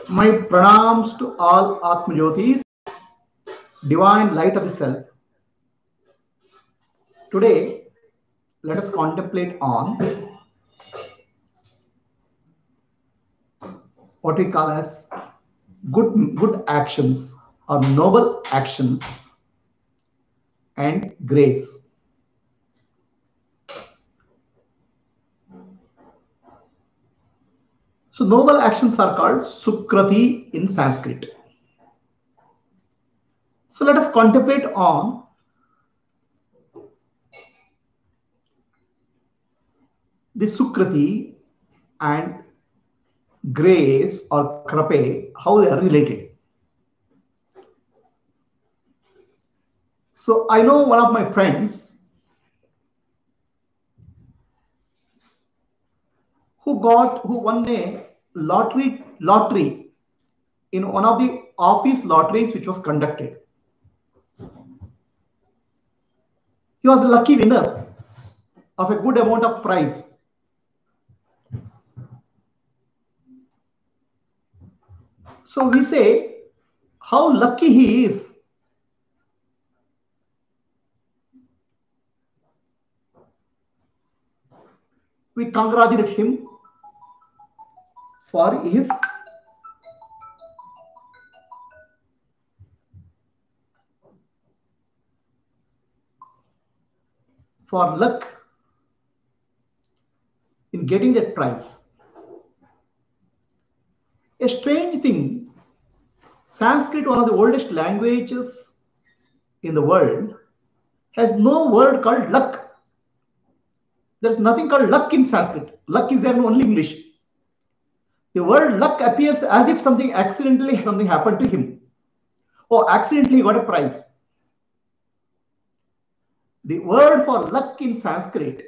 My pranams to all Atmajyotis, divine light of the self. Today, let us contemplate on what we call as good actions or noble actions and grace. So noble actions are called Sukrati in Sanskrit. So let us contemplate on the Sukrati and grace or krape, how they are related. So I know one of my friends who won a lottery in one of the office lotteries which was conducted. He was the lucky winner of a good amount of prize. So we say how lucky he is. We congratulate him for his luck in getting that prize. A strange thing, Sanskrit, one of the oldest languages in the world, has no word called luck. There's nothing called luck in Sanskrit. Luck is there in only English. The word luck appears as if something happened to him, or accidentally he got a prize. The word for luck in Sanskrit,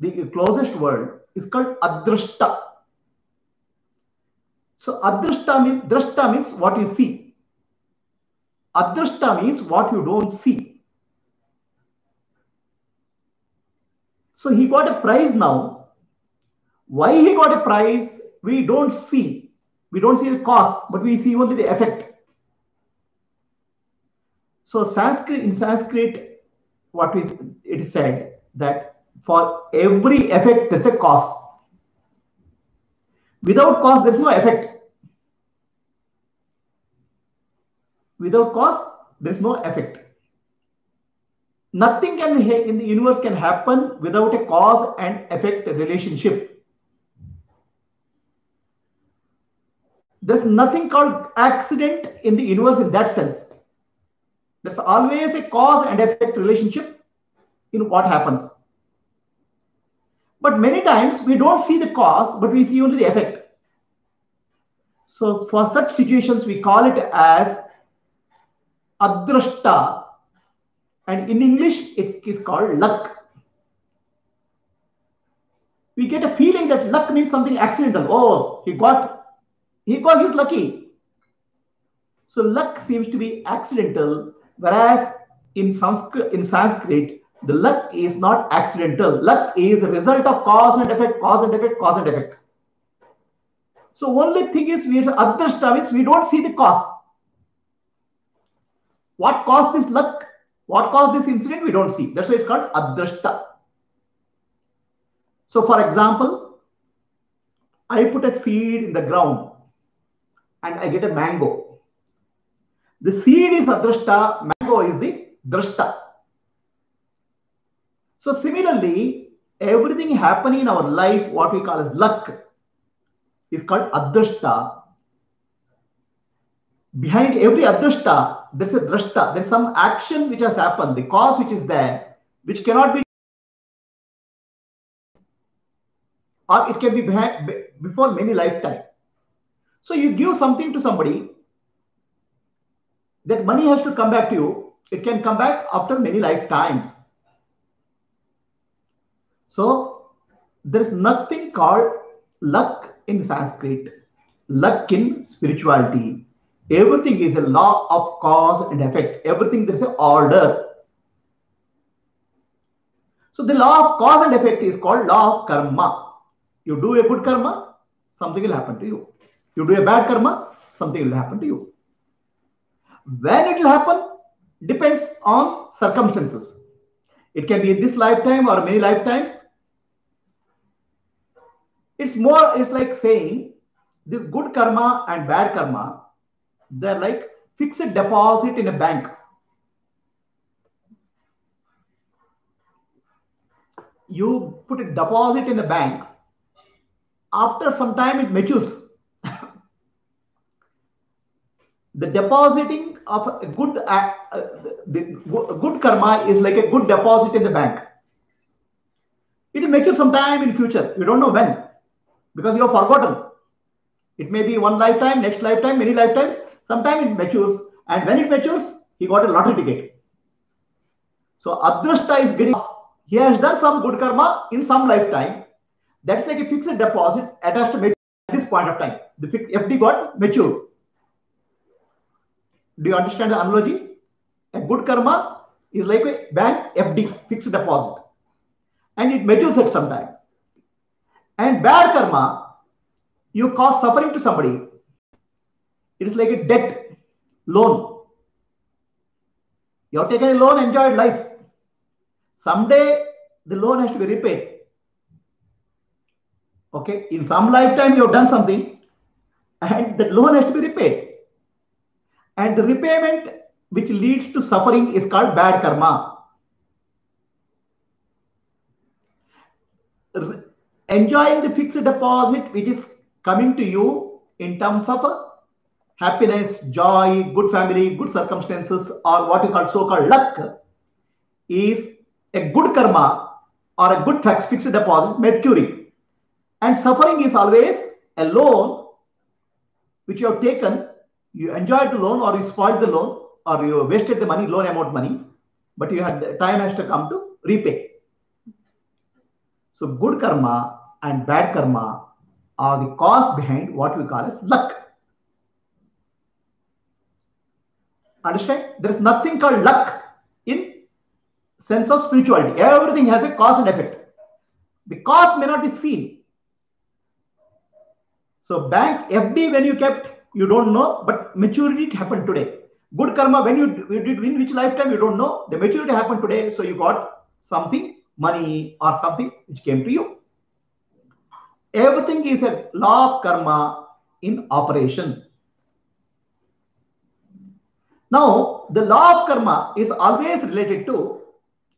the closest word, is called adrashta. So drashta means what you see. Adrashta means what you don't see. So he got a prize now. Why he got a prize, we don't see. We don't see the cause, but we see only the effect. So in Sanskrit, it is said that for every effect, there's a cause. Without cause, there's no effect. Without cause, there's no effect. Nothing in the universe can happen without a cause and effect relationship. There's nothing called accident in the universe in that sense. There's always a cause and effect relationship in what happens. But many times we don't see the cause, but we see only the effect. So for such situations, we call it as adrashta. And in English, it is called luck. We get a feeling that luck means something accidental. Oh, he got his lucky. So luck seems to be accidental, whereas in Sanskrit, the luck is not accidental. Luck is a result of cause and effect, cause and effect, cause and effect. So only thing is adrashta means we don't see the cause. What caused this luck? What caused this incident? We don't see. That's why it's called adrashta. So for example, I put a seed in the ground and I get a mango. The seed is adrashta, mango is the drashta. So similarly, everything happening in our life, what we call as luck, is called adrashta. Behind every adrashta, there's a drashta. There's some action which has happened, the cause which is there, which cannot be, or it can be before many lifetimes. So you give something to somebody, that money has to come back to you. It can come back after many lifetimes. So there is nothing called luck in Sanskrit, luck in spirituality. Everything is a law of cause and effect. Everything, there is an order. So the law of cause and effect is called law of karma. You do a good karma, something will happen to you. You do a bad karma, something will happen to you. When it will happen depends on circumstances. It can be in this lifetime or many lifetimes. It's like saying this good karma and bad karma, they're like fixed deposit in a bank. You put a deposit in the bank, after some time it matures. The depositing of a the good karma is like a good deposit in the bank. It will mature sometime in future. You don't know when, because you have forgotten. It may be one lifetime, next lifetime, many lifetimes. Sometime it matures, and when it matures, he got a lottery ticket. So Adrishta is getting. He has done some good karma in some lifetime. That's like a fixed deposit attached to mature at this point of time. The FD got matured. Do you understand the analogy? A good karma is like a bank FD, fixed deposit, and it matures at some time. And bad karma, you cause suffering to somebody. It is like a debt, loan. You have taken a loan, enjoyed life. Someday the loan has to be repaid. Okay, in some lifetime you have done something, and the loan has to be repaid. And the repayment which leads to suffering is called bad karma. Enjoying the fixed deposit which is coming to you in terms of happiness, joy, good family, good circumstances, or what you call so-called luck, is a good karma or a good fixed deposit maturing. And suffering is always a loan which you have taken. You enjoyed the loan, or you spoiled the loan, or you wasted the money, loan amount money, but you had the time has to come to repay. So good karma and bad karma are the cause behind what we call as luck. Understand? There is nothing called luck in sense of spirituality. Everything has a cause and effect. The cause may not be seen. So bank FD, when you kept, you don't know, but maturity happened today. Good karma, when you did in which lifetime, you don't know. The maturity happened today, so you got something, money or something which came to you. Everything is a law of karma in operation. Now, the law of karma is always related to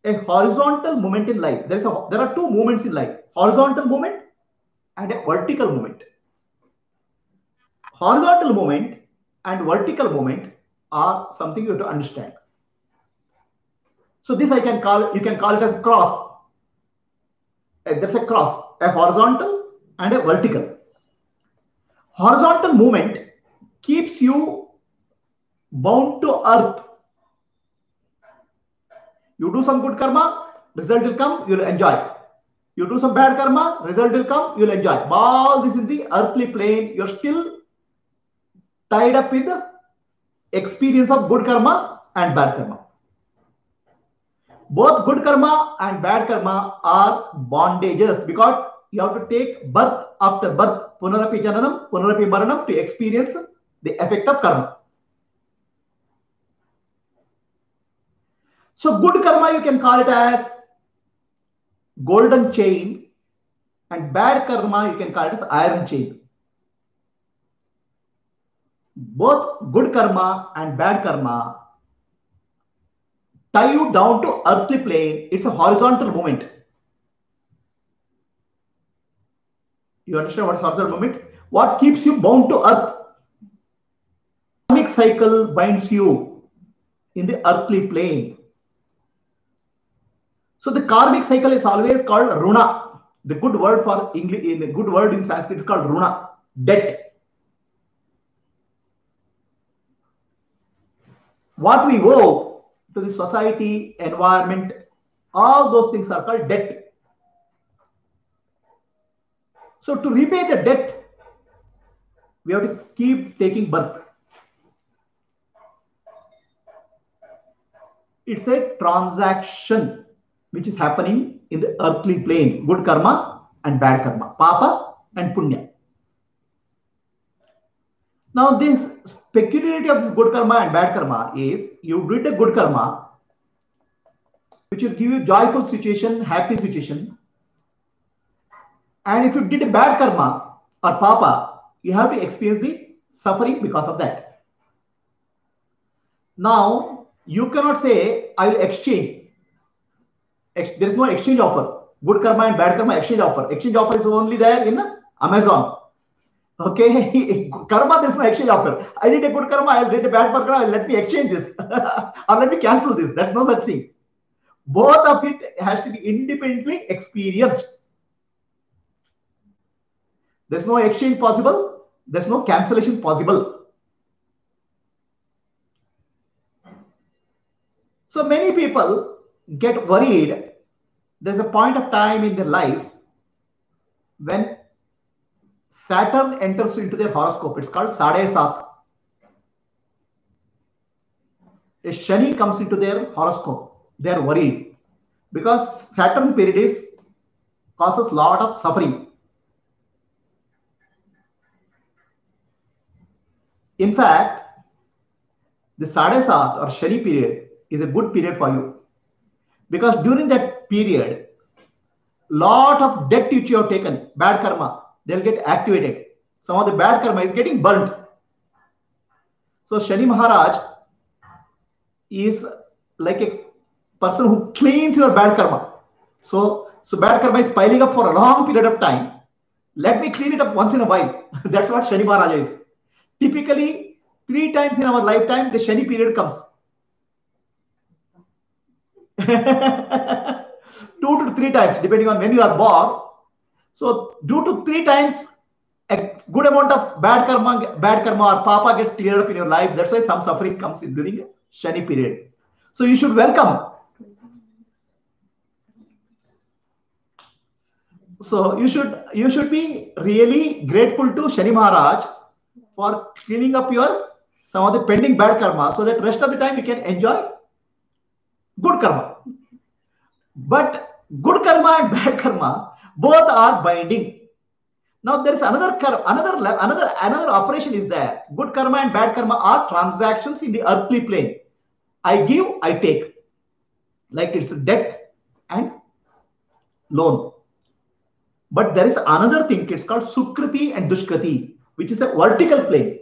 a horizontal movement in life. There are two movements in life: horizontal movement and a vertical movement. Horizontal movement and vertical movement are something you have to understand. So this you can call it as cross. There's a cross, a horizontal and a vertical. Horizontal movement keeps you bound to earth. You do some good karma, result will come, you'll enjoy. You do some bad karma, result will come, you'll enjoy. All this in the earthly plane, you're still tied up with the experience of good karma and bad karma. Both good karma and bad karma are bondages, because you have to take birth after birth, punarapi jananam, punarapi maranam, to experience the effect of karma. So good karma, you can call it as golden chain, and bad karma, you can call it as iron chain. Both good karma and bad karma tie you down to earthly plane. It's a horizontal movement. You understand what's horizontal movement? What keeps you bound to earth? Karmic cycle binds you in the earthly plane. So the karmic cycle is always called runa. The good word for English, in a good word in Sanskrit, is called runa, debt. What we owe to the society, environment, all those things are called debt. So to repay the debt, we have to keep taking birth. It's a transaction which is happening in the earthly plane, good karma and bad karma, papa and punya. Now, this peculiarity of this good karma and bad karma is you did a good karma, which will give you joyful situation, happy situation. And if you did a bad karma or papa, you have to experience the suffering because of that. Now, you cannot say, I will exchange. There is no exchange offer. Good karma and bad karma exchange offer. Exchange offer is only there in Amazon. Okay, karma, there's no exchange offer. I did a good karma, I'll did a bad karma, let me exchange this or let me cancel this. That's no such thing. Both of it has to be independently experienced. There's no exchange possible. There's no cancellation possible. So many people get worried. There's a point of time in their life when Saturn enters into their horoscope. It's called Sade Sat. A Shani comes into their horoscope. They are worried because Saturn period causes lot of suffering. In fact, the Sade Sat or Shani period is a good period for you because during that period, lot of debt which you have taken, bad karma, they'll get activated. Some of the bad karma is getting burnt. So Shani Maharaj is like a person who cleans your bad karma. So bad karma is piling up for a long period of time. Let me clean it up once in a while. That's what Shani Maharaj is. Typically, 3 times in our lifetime, the Shani period comes. 2 to 3 times, depending on when you are born. So 2 to 3 times, a good amount of bad karma or papa gets cleared up in your life. That's why some suffering comes in during Shani period. So you should welcome. So you should be really grateful to Shani Maharaj for cleaning up some of the pending bad karma, so that rest of the time you can enjoy good karma. But good karma and bad karma both are binding. Now there is another operation is there. Good karma and bad karma are transactions in the earthly plane. I give, I take. Like it's a debt and loan. But there is another thing, it's called Sukriti and Dushkriti, which is a vertical plane,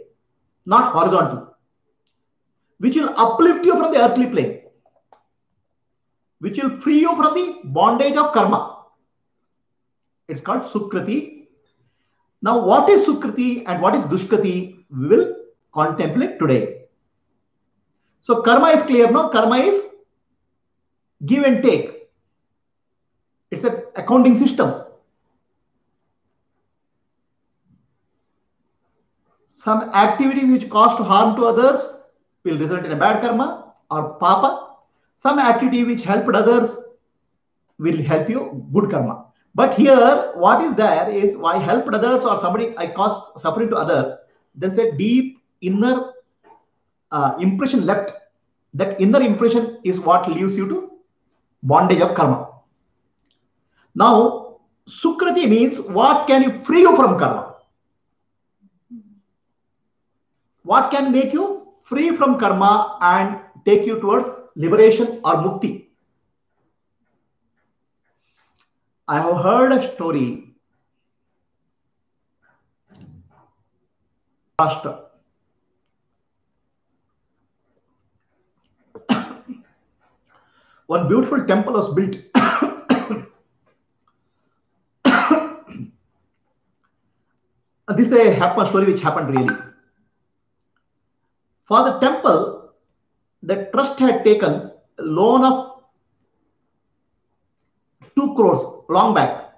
not horizontal, which will uplift you from the earthly plane, which will free you from the bondage of karma. It's called Sukriti. Now, what is Sukriti and what is Dushkriti, we will contemplate today. So, karma is clear, no? Karma is give and take. It's an accounting system. Some activities which cause harm to others will result in a bad karma or papa. Some activity which helped others will help you good karma. But here, what is there is why helped others or somebody I caused suffering to others. There's a deep inner impression left. That inner impression is what leads you to bondage of karma. Now, Sukriti means what can you free you from karma? What can make you free from karma and take you towards liberation or mukti? I have heard a story. One beautiful temple was built. This is a story which happened really. For the temple, the trust had taken a loan of 2 crores long back.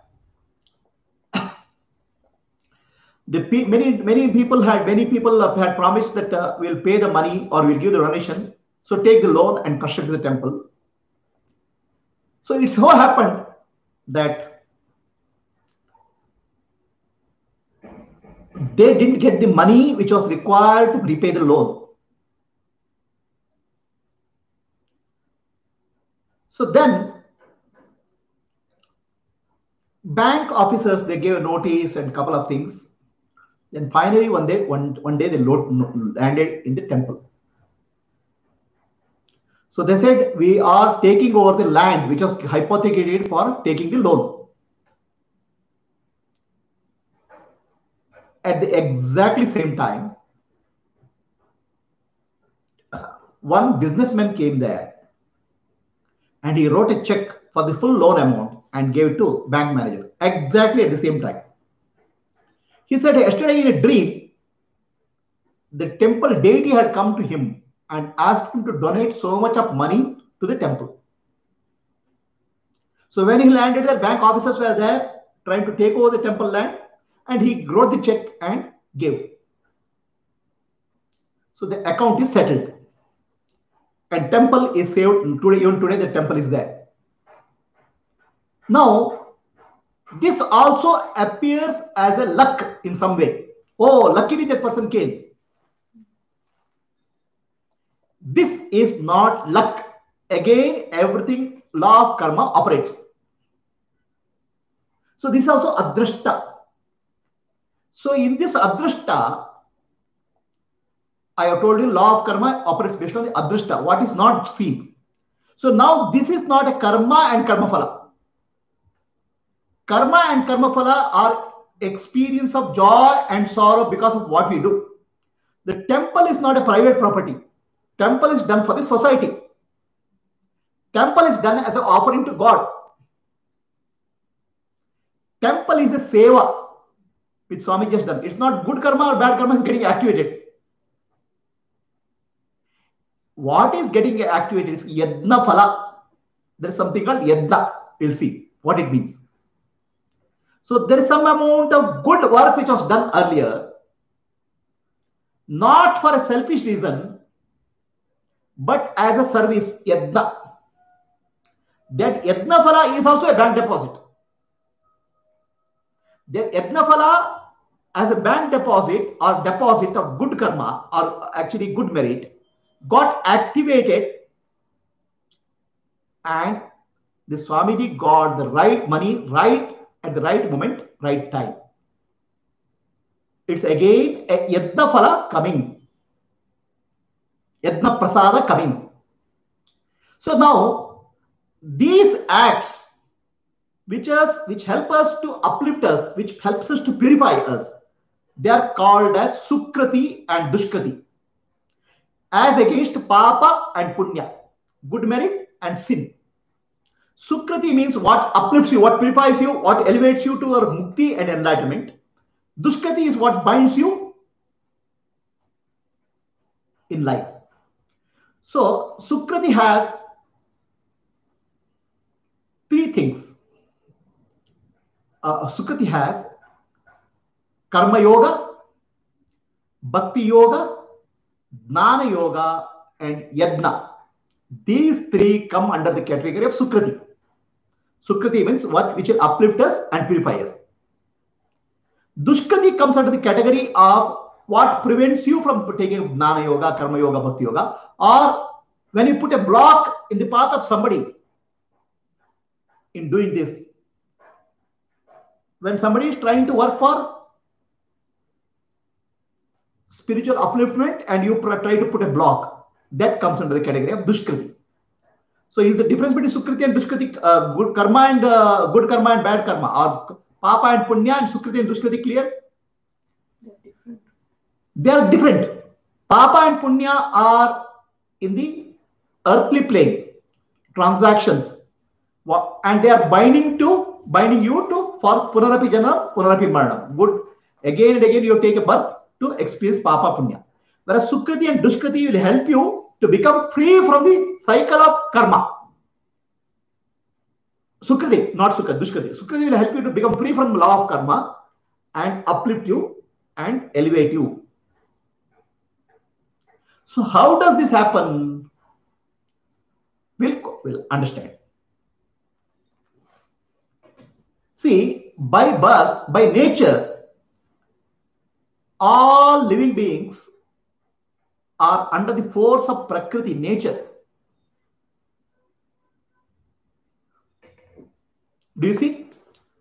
Many people had promised that we'll pay the money or we'll give the donation. So take the loan and construct the temple. So it so happened that they didn't get the money which was required to repay the loan. So then bank officers, they gave a notice and a couple of things. Then finally one day they landed in the temple. So they said, we are taking over the land which was hypothecated for taking the loan. At the exactly same time, one businessman came there and he wrote a check for the full loan amount and gave it to bank manager exactly at the same time. He said yesterday in a dream, the temple deity had come to him and asked him to donate so much of money to the temple. So when he landed there, bank officers were there trying to take over the temple land, and he wrote the check and gave. So the account is settled. And temple is saved today. Even today, the temple is there. Now, this also appears as a luck in some way. Oh, luckily that person came. This is not luck. Again, everything, law of karma operates. So this is also adrashta. So in this adrashta, I have told you law of karma operates based on the adrashta, what is not seen. So now this is not a karma and karma phala. Karma and karma phala are experience of joy and sorrow because of what we do. The temple is not a private property. Temple is done for the society. Temple is done as an offering to God. Temple is a seva which Swami just done. It's not good karma or bad karma is getting activated. What is getting activated is yadna phala. There is something called yadna. We'll see what it means. So there is some amount of good work which was done earlier, not for a selfish reason, but as a service, yadna. That yadna phala is also a bank deposit. That yadna phala as a bank deposit or deposit of good karma or actually good merit got activated, and the Swamiji got the right money right at the right moment, right time. It's again a yadna phala coming, yadna prasada coming. So now these acts which help us to uplift us, which helps us to purify us, they are called as sukrati and dushkrati, as against papa and punya, good merit and sin. Sukrati means what uplifts you, what purifies you, what elevates you to your mukti and enlightenment. Dushkrati is what binds you in life. So Sukrati has three things. Sukriti has Karma Yoga, Bhakti Yoga, Jnana Yoga, and Yajna. These three come under the category of Sukriti. Sukriti means what which will uplift us and purify us. Dushkriti comes under the category of what prevents you from taking Jnana Yoga, Karma Yoga, Bhakti Yoga, or when you put a block in the path of somebody in doing this. When somebody is trying to work for spiritual upliftment and you try to put a block, that comes under the category of Dushkriti. So is the difference between Sukriti and Dushkriti, good karma and bad karma, or Papa and Punya and Sukriti and Dushkriti clear? They are different. Papa and Punya are in the earthly plane, transactions, and they are binding you to for Punarapi Jana, Punarapi Marana. Good. Again and again you take a birth to experience Papa Punya. Whereas Sukriti and Dushkriti will help you to become free from the cycle of karma. Sukriti, not Sukriti, Dushkriti. Sukriti will help you to become free from the law of karma and uplift you and elevate you. So how does this happen? We'll understand. See, by birth, by nature, all living beings are under the force of Prakriti, nature. Do you see?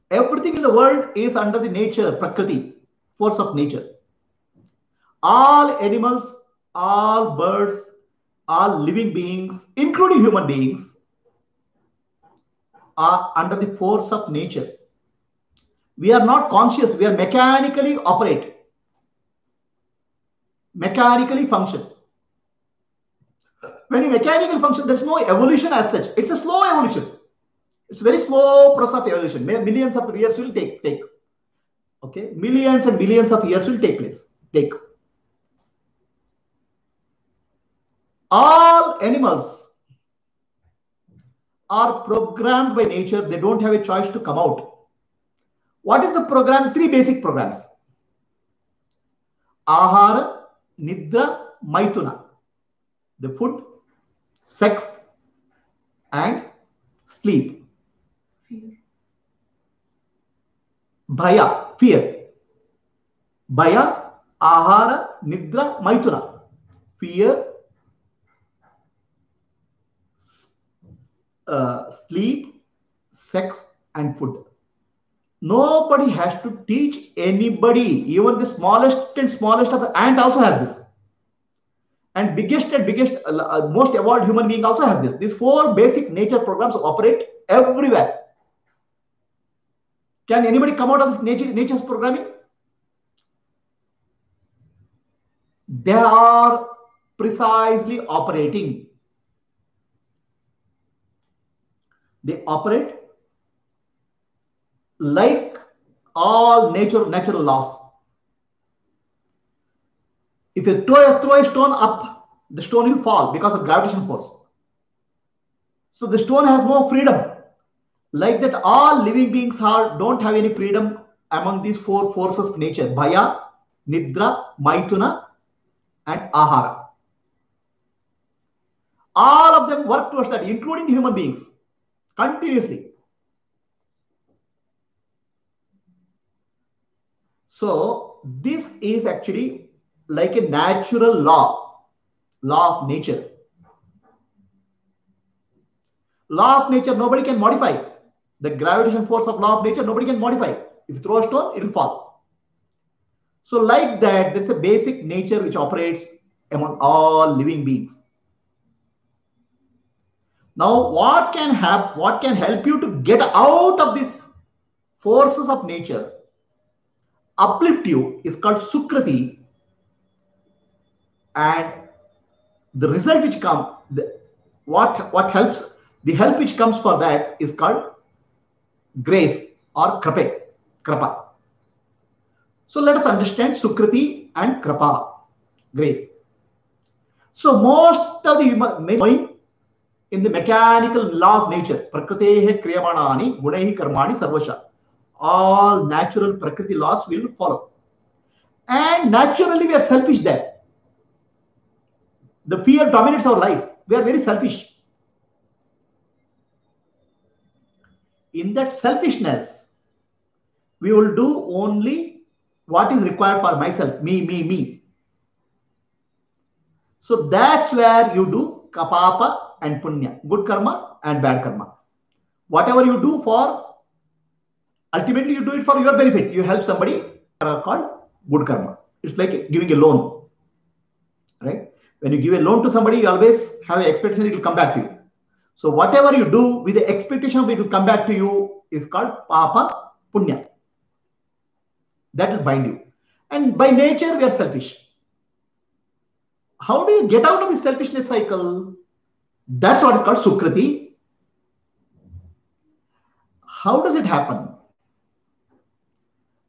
Everything in the world is under the nature, Prakriti, force of nature. All animals, all birds, all living beings, including human beings, are under the force of nature. We are not conscious, we are mechanically operate, mechanically function. When you mechanically function, there's no evolution as such. It's a slow evolution. It's a very slow process of evolution. Millions of years will take. Okay, millions and billions of years will take place. All animals are programmed by nature. They don't have a choice to come out. What is the program? Three basic programs: ahara, nidra, maithuna. The food, sex, and sleep. Bhaya, fear. Bhaya, ahara, nidra, maithuna. Fear, sleep, sex, and food. Nobody has to teach anybody. Even the smallest of the ant also has this. And biggest, most evolved human being also has this. These four basic nature programs operate everywhere. Can anybody come out of this nature's programming? They are precisely operating. They operate like all natural laws. If you throw a stone up, the stone will fall because of gravitational force. So the stone has no freedom. Like that, all living beings don't have any freedom among these four forces of nature: Bhaya, Nidra, Maithuna, and Ahara. All of them work towards that, including human beings, continuously. So this is actually like a natural law of nature. Law of nature, nobody can modify. The gravitational force of law of nature, nobody can modify. If you throw a stone, it will fall. So like that, there's a basic nature which operates among all living beings. Now, what can help you to get out of these forces of nature, uplift you, is called Sukriti. And the result which comes, what helps, the help which comes for that is called grace or krapa. So let us understand Sukriti and krapa, grace. So most of the human in the mechanical law of nature, prakritéhe kriyamanani gunaihi karmani sarvasha. All natural prakriti laws will follow. And naturally we are selfish there. The fear dominates our life. We are very selfish. In that selfishness, we will do only what is required for myself, me. So that's where you do kapapa and punya, good karma and bad karma. Whatever you do ultimately you do it for your benefit. You help somebody, called good karma. It's like giving a loan, right? When you give a loan to somebody, you always have an expectation it will come back to you. So whatever you do with the expectation of it to come back to you is called papa, punya. That will bind you. And by nature, we are selfish. How do you get out of the selfishness cycle? That's what is called Sukriti. How does it happen?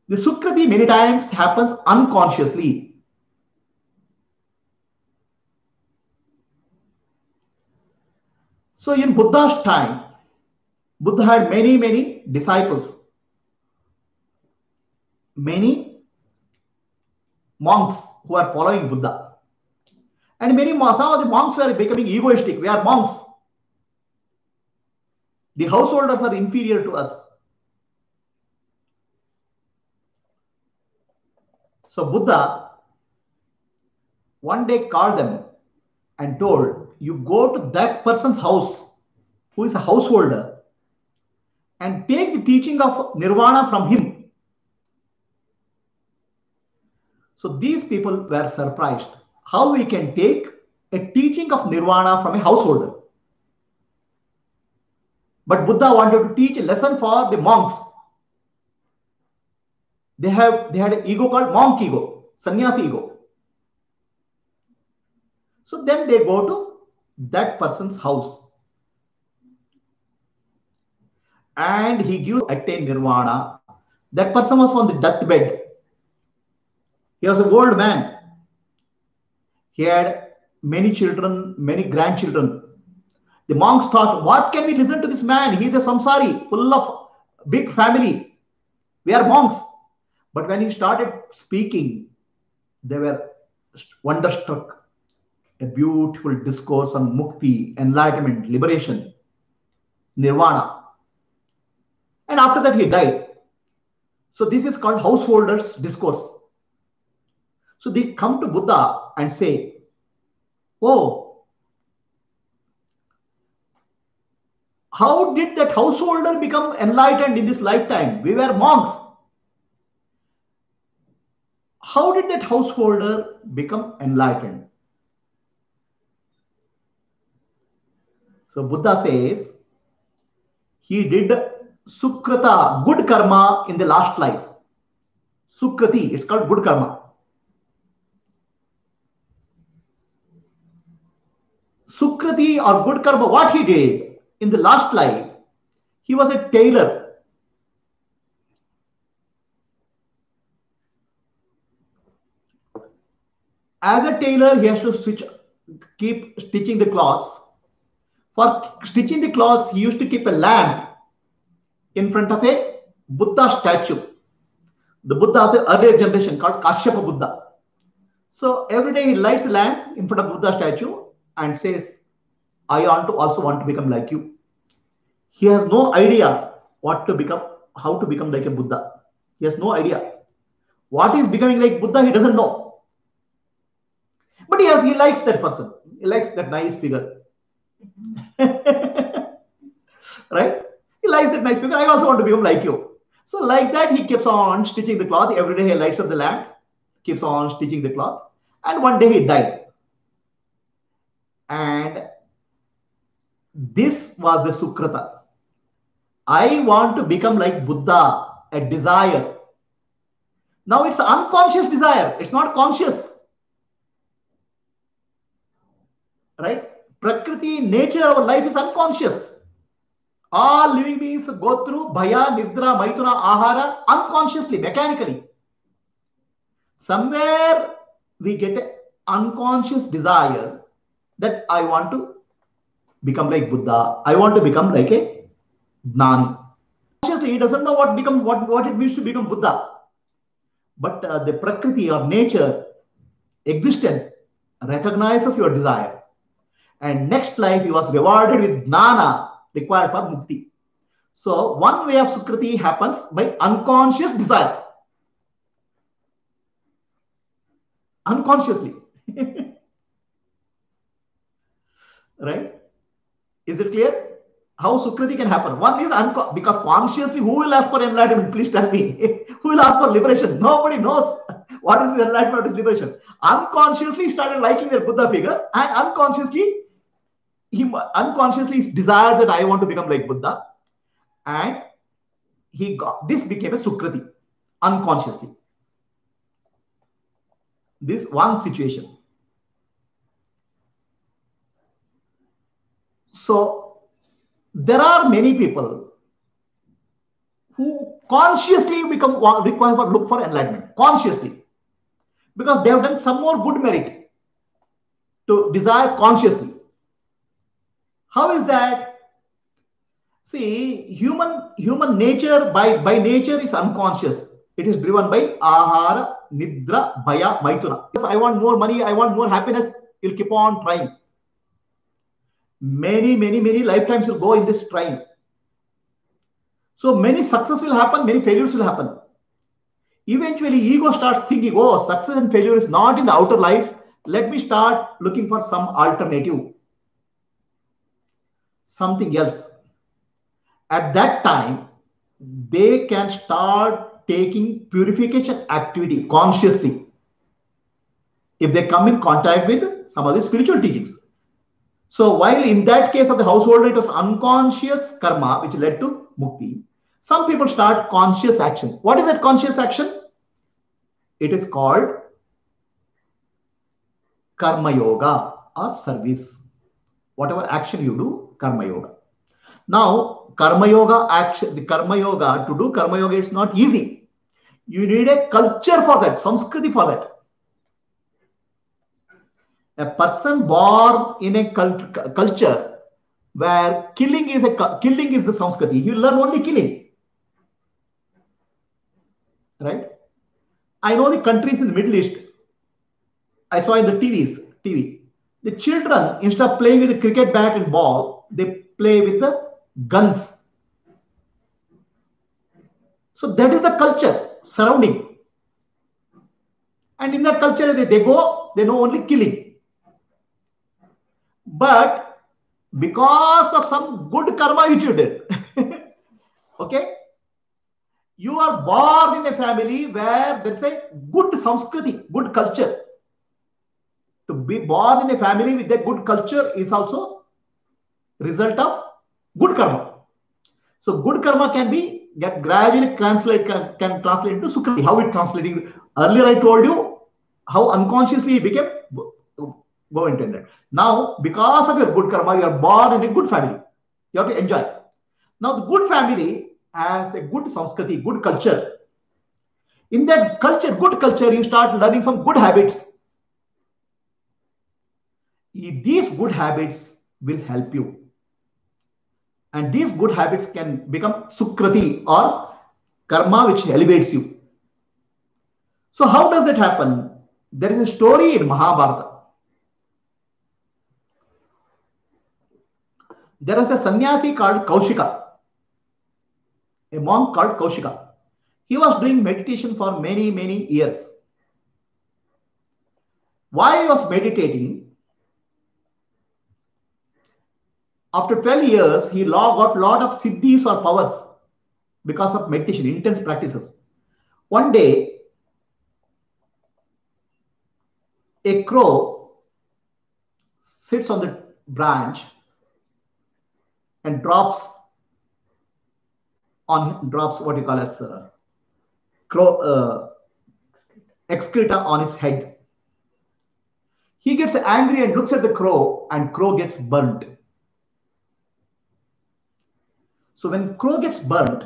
The Sukriti many times happens unconsciously. So in Buddha's time, Buddha had many disciples, many monks who are following Buddha. And some of the monks were becoming egoistic. We are monks. The householders are inferior to us. So Buddha one day called them and told, you go to that person's house who is a householder and take the teaching of nirvana from him. So these people were surprised how we can take a teaching of nirvana from a householder. But Buddha wanted to teach a lesson for the monks. They had an ego called monk ego, sannyasi ego. So then they go to that person's house and he gives attain nirvana. That person was on the deathbed. He was an old man. He had many children, many grandchildren. The monks thought, what can we listen to this man? He's a samsari, full of big family. We are monks. But when he started speaking, they were wonderstruck. A beautiful discourse on mukti, enlightenment, liberation, nirvana. And after that, he died. So this is called householders' discourse. So they come to Buddha and say, oh, how did that householder become enlightened in this lifetime? We were monks. How did that householder become enlightened? So Buddha says, he did sukrata, good karma in the last life. Sukrati, it's called good karma. Sukrati or good karma, what he did in the last life, he was a tailor. As a tailor, he has to keep stitching the cloths. For stitching the cloths, he used to keep a lamp in front of a Buddha statue. The Buddha of the earlier generation called Kashyapa Buddha. So every day he lights a lamp in front of Buddha statue and says, I also want to become like you. He has no idea what to become, how to become like a Buddha. He has no idea. What is becoming like Buddha, he doesn't know. But he likes that person. He likes that nice figure. Right? He likes that nice figure. I also want to become like you. So like that, he keeps on stitching the cloth. Every day he lights up the lamp, keeps on stitching the cloth. And one day he died. And this was the Sukrata. I want to become like Buddha, a desire. Now it's an unconscious desire. It's not conscious. Right? Prakriti, nature, our life is unconscious. All living beings go through bhaya, nidra, maituna, ahara unconsciously, mechanically. Somewhere we get an unconscious desire that I want to become like Buddha. I want to become like a Gnani. Consciously, he doesn't know what it means to become Buddha. But the Prakriti or nature, existence, recognizes your desire. And next life, he was rewarded with Gnana required for Mukti. So one way of Sukriti happens by unconscious desire. Unconsciously. Right? Is it clear? How Sukriti can happen? One is because consciously, who will ask for enlightenment? Please tell me. Who will ask for liberation? Nobody knows what is the enlightenment, what is liberation. Unconsciously, he started liking their Buddha figure, and unconsciously desired that I want to become like Buddha, and this became a Sukriti unconsciously. This one situation. So there are many people who consciously look for enlightenment, consciously, because they have done some more good merit to desire consciously. How is that? See, human nature by nature is unconscious. It is driven by ahara, nidra, bhaya, maituna. I want more money, I want more happiness. You'll keep on trying. Many lifetimes will go in this trying. So many success will happen, many failures will happen. Eventually, ego starts thinking, oh, success and failure is not in the outer life. Let me start looking for some alternative, something else. At that time, they can start taking purification activity consciously. if they come in contact with some of the spiritual teachings. So while in that case of the householder, it was unconscious karma which led to mukti, some people start conscious action. What is that conscious action? It is called karma yoga or service. Whatever action you do, karma yoga. Now, karma yoga action, the karma yoga, to do karma yoga is not easy. You need a culture for that, samskriti for that. A person born in a culture where killing is the samskriti, he will learn only killing. Right? I know the countries in the Middle East. I saw in the TV. The children, instead of playing with the cricket bat and ball, they play with the guns. So that is the culture surrounding. And in that culture, they know only killing. But because of some good karma which you did, okay, you are born in a family where there is a good samskriti, good culture. To be born in a family with a good culture is also result of good karma. So good karma can get gradually can translate into sukriti. How it translating? Earlier I told you how unconsciously it became go intended. Now, because of your good karma, you are born in a good family. You have to enjoy. Now, the good family has a good samskriti, good culture. In that culture, good culture, you start learning some good habits. These good habits will help you. And these good habits can become sukriti or karma which elevates you. So how does it happen? There is a story in Mahabharata. There was a sannyasi called Kaushika, a monk called Kaushika. He was doing meditation for many, many years. While he was meditating, after 12 years, he got a lot of siddhis or powers because of meditation, intense practices. One day, a crow sits on the branch and drops what you call as crow excreta on his head. He gets angry and looks at the crow, and crow gets burnt. So when crow gets burnt,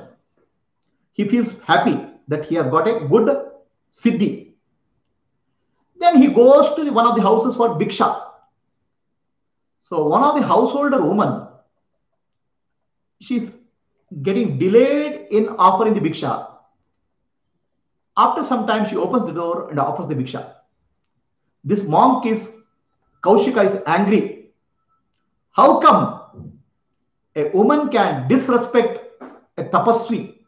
he feels happy that he has got a good siddhi. Then he goes to one of the houses for bhiksha. So one of the householder woman, she's getting delayed in offering the bhiksha. After some time, she opens the door and offers the bhiksha. This monk Kaushika is angry. How come a woman can disrespect a tapasvi?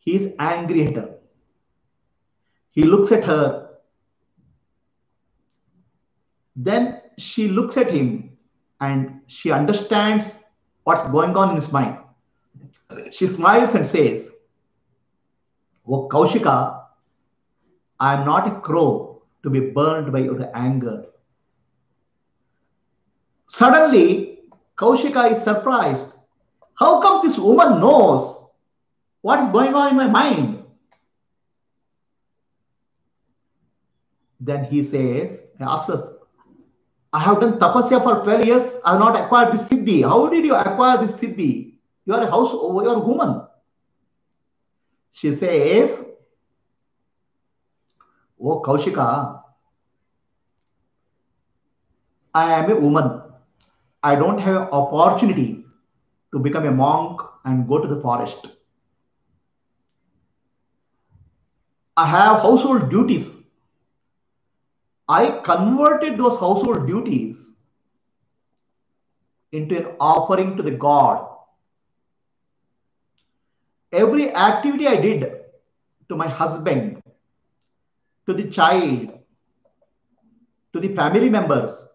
He is angry at her. He looks at her. Then she looks at him and she understands what's going on in his mind. She smiles and says, "Oh, Kaushika, I am not a crow to be burned by your anger." Suddenly, Kaushika is surprised. How come this woman knows what is going on in my mind? Then he asks us, I have done tapasya for 12 years. I have not acquired this siddhi. How did you acquire this siddhi? You are a woman. She says, "Oh, Kaushika, I am a woman. I don't have an opportunity to become a monk and go to the forest. I have household duties. I converted those household duties into an offering to the God. Every activity I did to my husband, to the child, to the family members,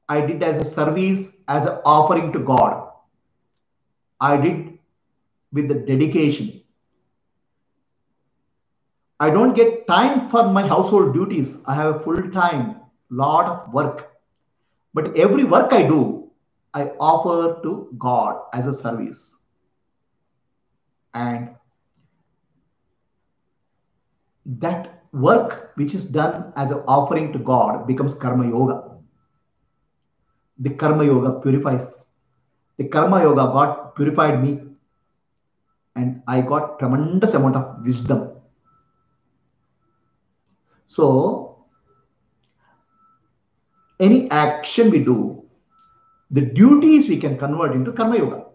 I did as a service, as an offering to God. I did with the dedication. I don't get time for my household duties. I have a full time, lot of work. But every work I do, I offer to God as a service. And that work which is done as an offering to God becomes karma yoga. The karma yoga purifies. The karma yoga got purified me, and I got tremendous amount of wisdom. So any action we do, the duties we can convert into karma yoga.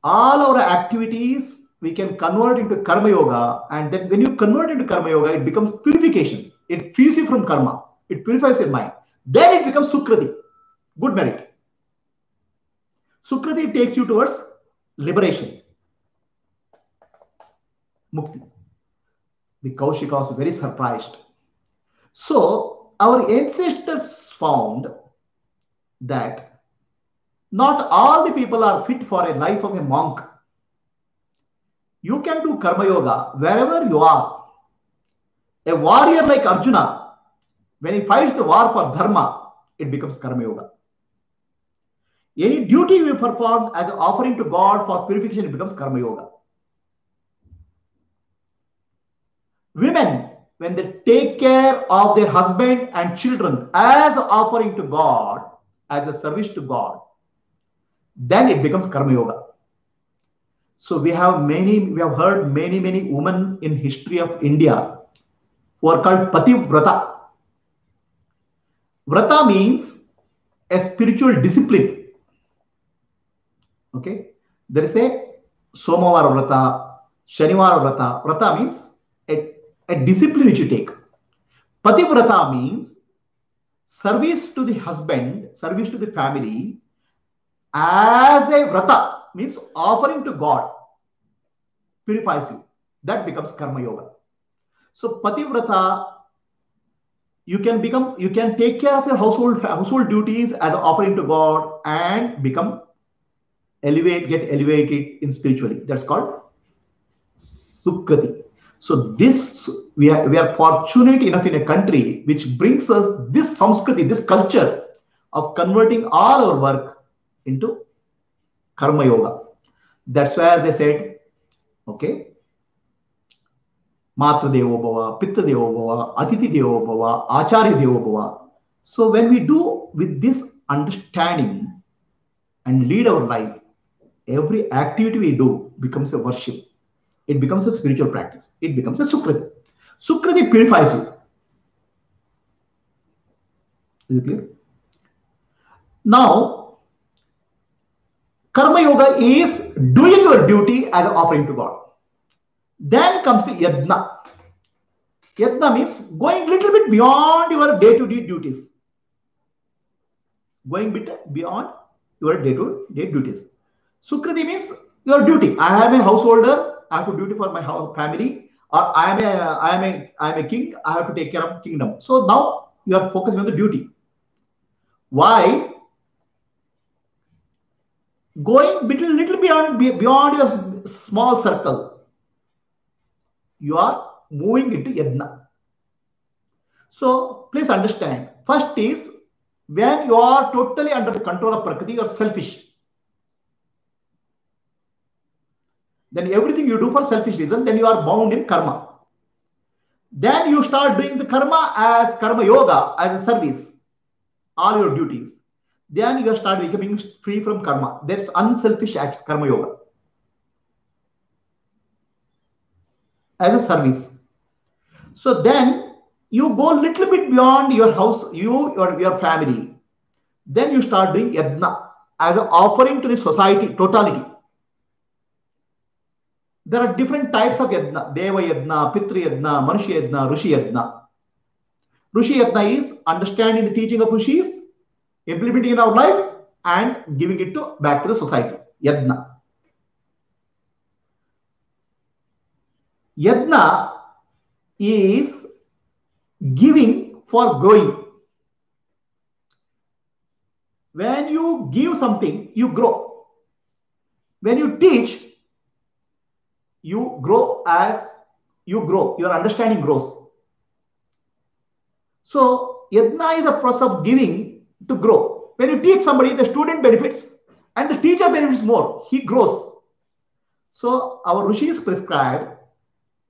All our activities we can convert into karma yoga, and then when you convert into karma yoga, it becomes purification. It frees you from karma. It purifies your mind. Then it becomes sukriti, good merit. Sukriti takes you towards liberation, mukti. The Kaushika was very surprised. So our ancestors found that not all the people are fit for a life of a monk. You can do karma yoga wherever you are. A warrior like Arjuna, when he fights the war for dharma, it becomes karma yoga. Any duty we perform as an offering to God for purification, it becomes karma yoga. Women, when they take care of their husband and children as an offering to God, as a service to God, then it becomes karma yoga. So we have heard many women in history of India who are called Pativrata. Vrata means a spiritual discipline. Okay, there is a Somavara Vrata, Shanivara Vrata. Vrata means a discipline which you take. Pativrata means service to the husband, service to the family as a vrata, means offering to God, purifies you. That becomes karma yoga. So pativrata, you can take care of your household duties as an offering to God and get elevated in spiritually. That's called sukriti. So this we are fortunate enough in a country which brings us this samskriti, this culture of converting all our work into karma yoga. That's where they said, okay, Matra Devo Bhava, Pitta Devo Bhava, Atiti Devo Bhava, Acharya Devo Bhava. So when we do with this understanding and lead our life, every activity we do becomes a worship. It becomes a spiritual practice. It becomes a sukriti. Sukriti purifies you. Is it clear? Now, karma yoga is doing your duty as an offering to God. Then comes the yajna. Yajna means going little bit beyond your day-to-day duties. Going bit beyond your day-to-day duties. Sukriti means your duty. I am a householder. I have to duty for my family. Or I am a king. I have to take care of kingdom. So now you are focusing on the duty. Why? Going little beyond your small circle, you are moving into yajna. So please understand. First is when you are totally under the control of Prakriti, you are selfish. Then everything you do for selfish reason, then you are bound in karma. Then you start doing the karma as karma yoga, as a service, all your duties. Then you start becoming free from karma. That's unselfish acts, karma yoga. As a service. So then you go a little bit beyond your house, your family. Then you start doing yajna as an offering to the society, totality. There are different types of yajna: Deva yajna, Pitri yajna, Manushya yajna, Rishi yajna. Rishi yajna is understanding the teaching of Rishis, implementing in our life, and giving it back to the society. Yajna. Yajna is giving for growing. When you give something, you grow. When you teach, you grow as you grow, your understanding grows. So yajna is a process of giving to grow. When you teach somebody, the student benefits and the teacher benefits more. He grows. So our rishis prescribed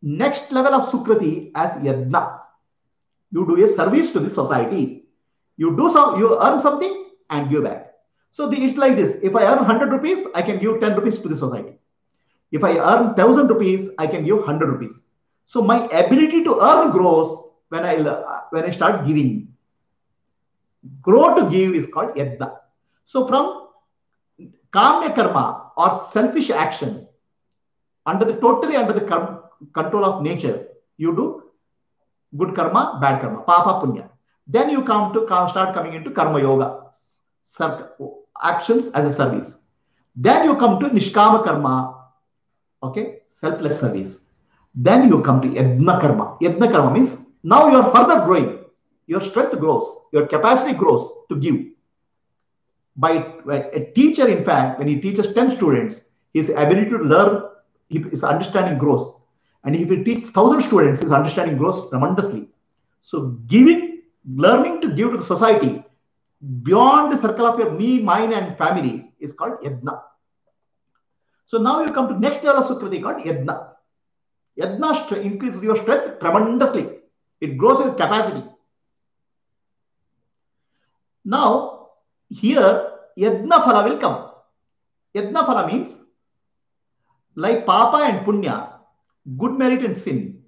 next level of sukriti as yajna. You do a service to the society. You do some, you earn something and give back. So it's like this. If I earn 100 rupees, I can give 10 rupees to the society. If I earn 1000 rupees, I can give 100 rupees. So my ability to earn grows when I start giving. Grow to give is called yajna. So from kamya karma or selfish action, totally under the control of nature, you do good karma, bad karma, papa, punya. Then you start coming into karma yoga, actions as a service. Then you come to nishkama karma, okay, selfless service. Then you come to yajna karma. Yajna karma means now you are further growing. Your strength grows, your capacity grows to give. By a teacher, in fact, when he teaches 10 students, his ability to learn, his understanding grows. And if he teaches 1000 students, his understanding grows tremendously. So giving, learning to give to the society beyond the circle of your me, mine, and family is called yajna. So now you come to next level of sukriti called yajna. Yajna increases your strength tremendously. It grows your capacity. Now, here, yajna phala will come. Yajna phala means, like papa and punya, good merit and sin.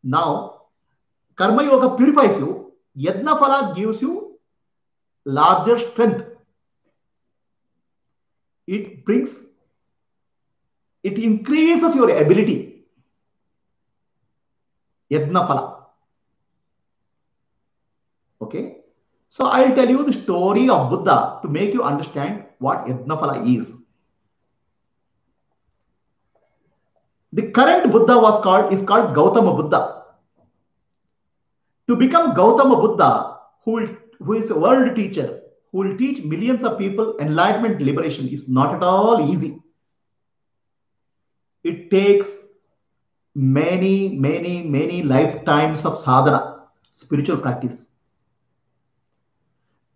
Now, karma yoga purifies you. Yajna phala gives you larger strength. It increases your ability. Yajna phala. Okay. So I'll tell you the story of Buddha to make you understand what yajna phala is. The current Buddha is called Gautama Buddha. To become Gautama Buddha, who is a world teacher, who will teach millions of people enlightenment, liberation, is not at all easy. It takes many lifetimes of sadhana, spiritual practice.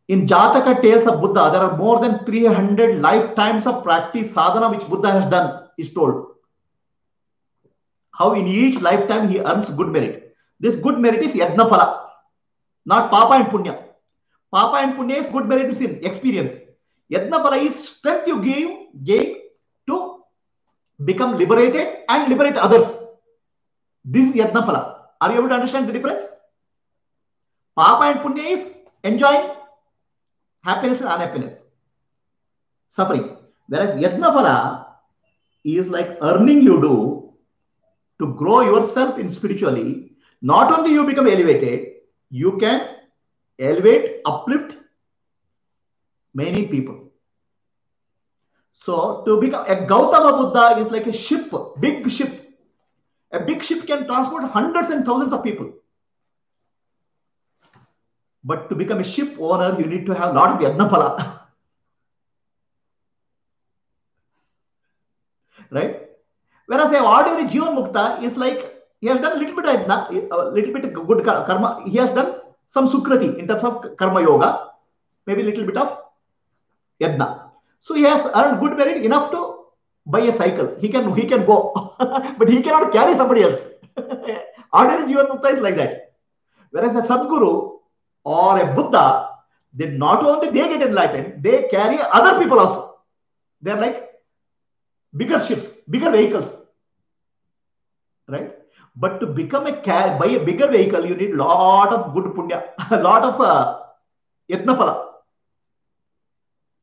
In Jataka Tales of Buddha, there are more than 300 lifetimes of practice sadhana which Buddha has done, is told. How in each lifetime he earns good merit. This good merit is yajna phala, not papa and punya. Papa and punya is good merit is in experience. Yajna phala is strength you gain to become liberated and liberate others. This is yajna phala. Are you able to understand the difference? Papa and punya is enjoying happiness and unhappiness, suffering. Whereas yajna phala is like earning you do to grow yourself in spiritually. Not only you become elevated, you can elevate, uplift many people. So to become a Gautama Buddha is like a ship, big ship. A big ship can transport hundreds and thousands of people. But to become a ship owner, you need to have a lot of yajna phala. Right? Whereas an ordinary Jivan Mukta is like, he has done a little bit of yajna, a little bit of good karma. He has done some sukrati in terms of karma yoga, maybe a little bit of yajna. So he has earned good merit enough to buy a cycle. He can go, but he cannot carry somebody else. Ordinary Jivan Mukta is like that. Whereas a Sadguru or a Buddha, not only they get enlightened, they carry other people also. They are like bigger ships, bigger vehicles, right? But to become buy a bigger vehicle, you need a lot of good punya, a lot of yajna phala.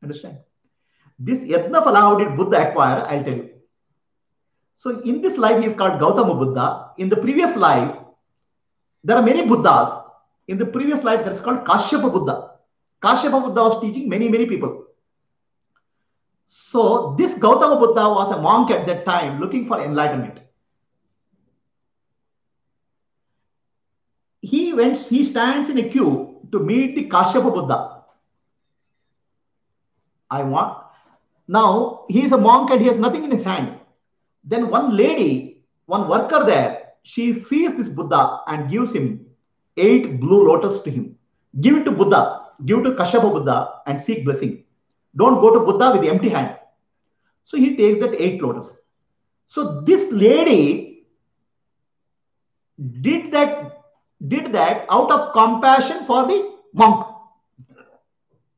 Understand? This yajna phala, how did Buddha acquire? I'll tell you. So in this life, he is called Gautama Buddha. In the previous life, there are many Buddhas. In the previous life, that is called Kashyapa Buddha. Kashyapa Buddha was teaching many people. So this Gautama Buddha was a monk at that time looking for enlightenment. He stands in a queue to meet the Kashyapa Buddha. Now he is a monk and he has nothing in his hand. Then one lady, one worker there, she sees this Buddha and gives him 8 blue lotus to him. Give it to Buddha, give it to Kashyapa Buddha and seek blessing. Don't go to Buddha with the empty hand. So he takes that 8 lotus. So this lady did that out of compassion for the monk.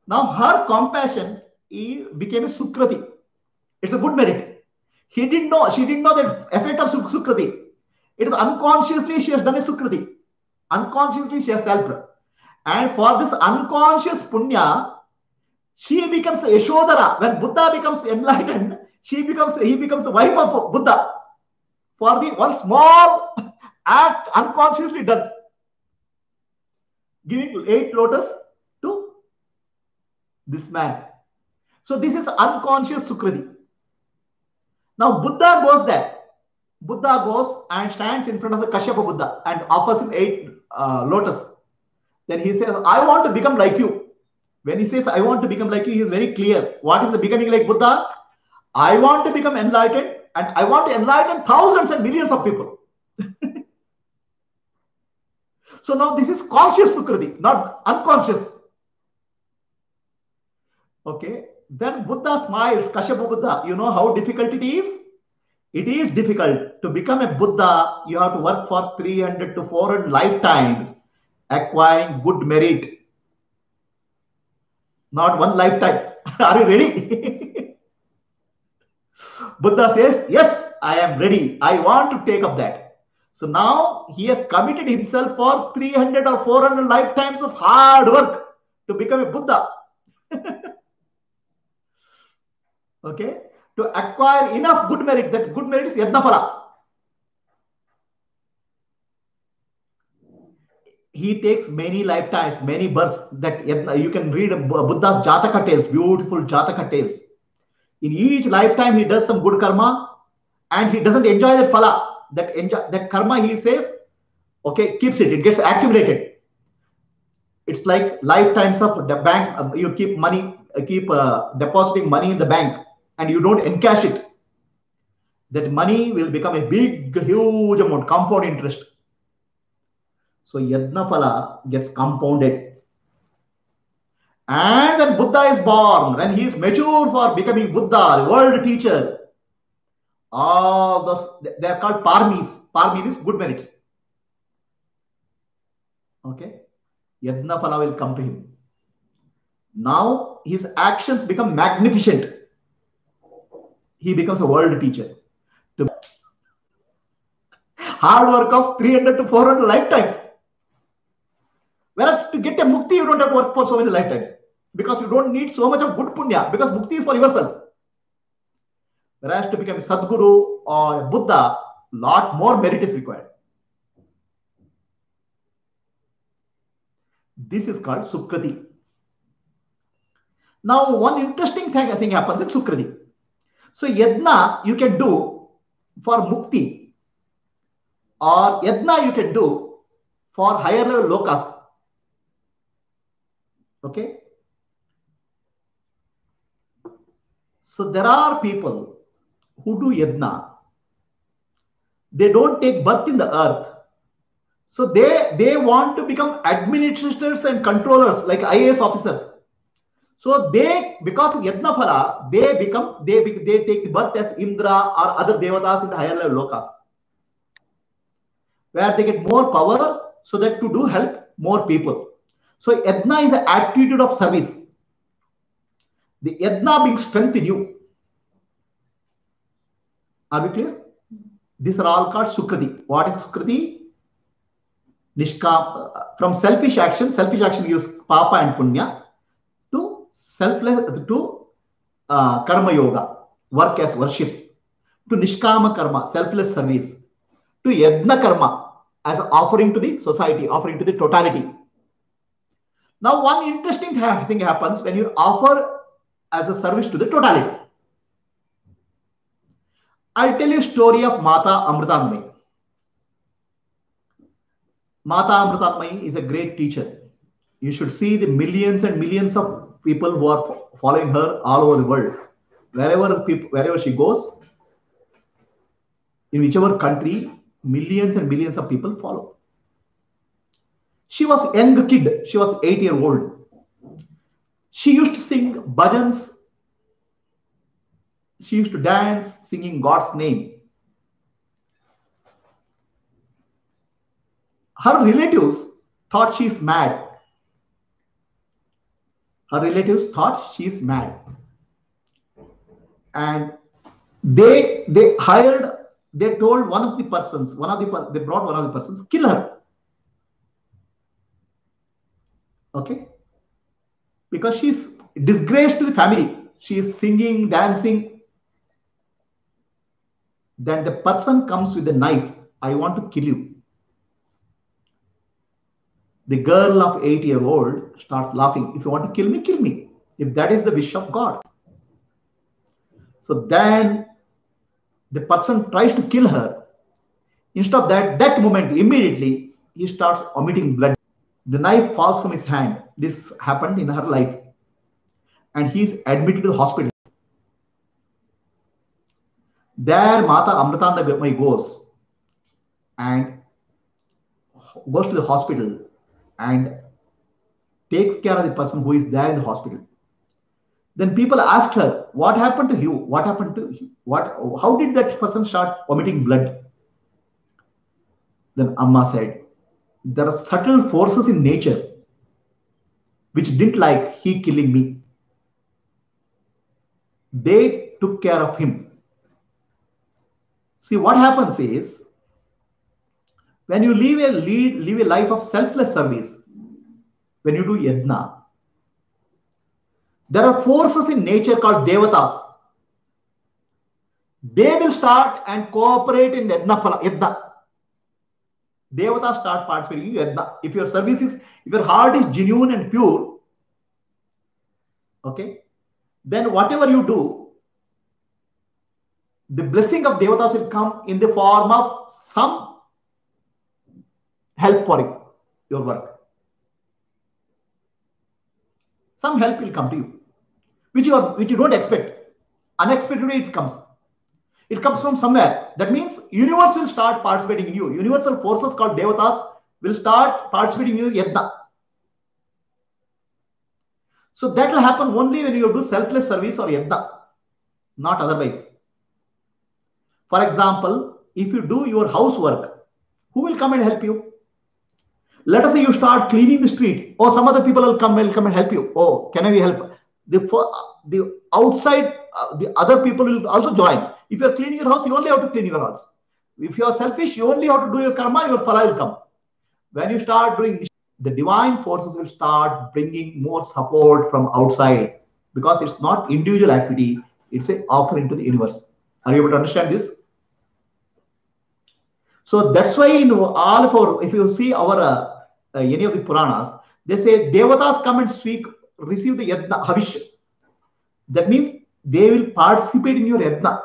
Now her compassion became a Sukriti. It's a good merit. She didn't know the effect of Sukriti. It is unconsciously she has done a Sukriti. Unconsciously she has helped. And for this unconscious punya, she becomes the Yashodhara. When Buddha becomes enlightened, he becomes the wife of Buddha. For the one small act unconsciously done. Giving 8 lotus to this man. So this is unconscious Sukriti. Now Buddha goes there. Buddha goes and stands in front of the Kashyapa Buddha and offers him 8 lotus. Then he says, I want to become like you. When he says, I want to become like you, he is very clear. What is the becoming like Buddha? I want to become enlightened and I want to enlighten thousands and millions of people. So now this is conscious Sukriti, not unconscious. Okay. Then Buddha smiles, Kashyapa Buddha. You know how difficult it is? It is difficult. To become a Buddha, you have to work for 300 to 400 lifetimes, acquiring good merit. Not one lifetime. Are you ready? Buddha says, yes, I am ready. I want to take up that. So now he has committed himself for 300 or 400 lifetimes of hard work to become a Buddha. Okay, to acquire enough good merit. That good merit is Yadnaphala. He takes many lifetimes, many births. That you can read Buddha's Jataka tales, beautiful Jataka tales. In each lifetime, he does some good karma, and he doesn't enjoy that phala. That karma, he says, okay, keeps it. It gets accumulated. It's like lifetimes of the bank. You keep money, depositing money in the bank, and you don't encash it. That money will become a big, huge amount, compound interest. So Yadnaphala gets compounded. And when Buddha is born, when he is mature for becoming Buddha, the world teacher, all those, they are called parmis. Parmi means good merits. Okay. Yadnaphala will come to him. Now his actions become magnificent. He becomes a world teacher. Hard work of 300 to 400 lifetimes. Whereas to get a mukti, you don't have to work for so many lifetimes. Because you don't need so much of good punya. Because mukti is for yourself. Whereas to become a Sadguru or a Buddha, lot more merit is required. This is called Sukriti. Now, one interesting thing I think happens in Sukriti. So, Yadna you can do for Mukti, or Yadna you can do for higher level lokas. Okay. So, there are people who do Yadna. They don't take birth in the earth. So, they want to become administrators and controllers like IAS officers. So because of Yadnaphala, they take the birth as Indra or other devatas in the higher level lokas, where they get more power so that to do help more people. So Yadna is an attitude of service. The Yadna brings strength in you. Are we clear? These are all called Sukriti. What is Sukriti? Nishkam, from selfish action use Papa and Punya, selfless to karma yoga, work as worship, to nishkama karma, selfless service, to yadna karma, as offering to the society, offering to the totality. Now, one interesting thing happens when you offer as a service to the totality. I'll tell you a story of Mata Amritanandamayi. Mata Amritanandamayi is a great teacher. You should see the millions and millions of people who are following her all over the world. Wherever she goes, in whichever country, millions and millions of people follow. She was a young kid. She was 8 years old. She used to sing bhajans. She used to dance singing God's name. Her relatives thought she's mad. Her relatives thought she's mad. And they hired, they told one of the persons, they brought one of the persons, kill her. Okay? Because she's disgrace to the family. She is singing, dancing. Then the person comes with a knife. I want to kill you. The girl of 8 years old starts laughing. If you want to kill me, kill me. If that is the wish of God. So then the person tries to kill her. Instead of that moment, immediately, he starts vomiting blood. The knife falls from his hand. This happened in her life. And he is admitted to the hospital. There, Mata Amritanda goes to the hospital and takes care of the person who is there in the hospital. Then people asked her, what happened to you? What happened to you? How did that person start vomiting blood? Then Amma said, there are subtle forces in nature which didn't like he killing me. They took care of him. See, what happens is, when you live a life of selfless service, when you do yajna, there are forces in nature called devatas. They will start and cooperate in yajna. Devatas start participating in yajna. If your heart is genuine and pure, okay, then whatever you do, the blessing of devatas will come in the form of some help for your work. Some help will come to you, which you don't expect. Unexpectedly it comes. It comes from somewhere. That means universe will start participating in you. Universal forces called devatas will start participating in your yajna. So that will happen only when you do selfless service or yajna, not otherwise. For example, if you do your housework, who will come and help you? Let us say you start cleaning the street. Oh, some other people will come and help you. Oh, can I help? The outside, the other people will also join. If you are cleaning your house, you only have to clean your house. If you are selfish, you only have to do your karma, your phala will come. When you start doing, the divine forces will start bringing more support from outside, because it's not individual activity, it's an offering to the universe. Are you able to understand this? So that's why in all of our, if you see our any of the Puranas, they say devatas come and receive the yajna, havish. That means they will participate in your yajna,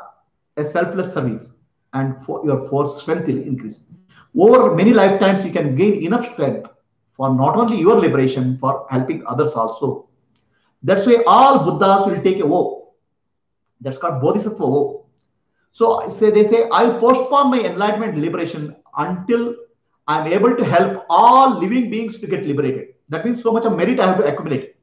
a selfless service, and your force strength will increase. Over many lifetimes, you can gain enough strength for not only your liberation, for helping others also. That's why all Buddhas will take a vow. That's called Bodhisattva vow. So they say, I'll postpone my enlightenment liberation until I'm able to help all living beings to get liberated. That means so much of merit I have to accumulate.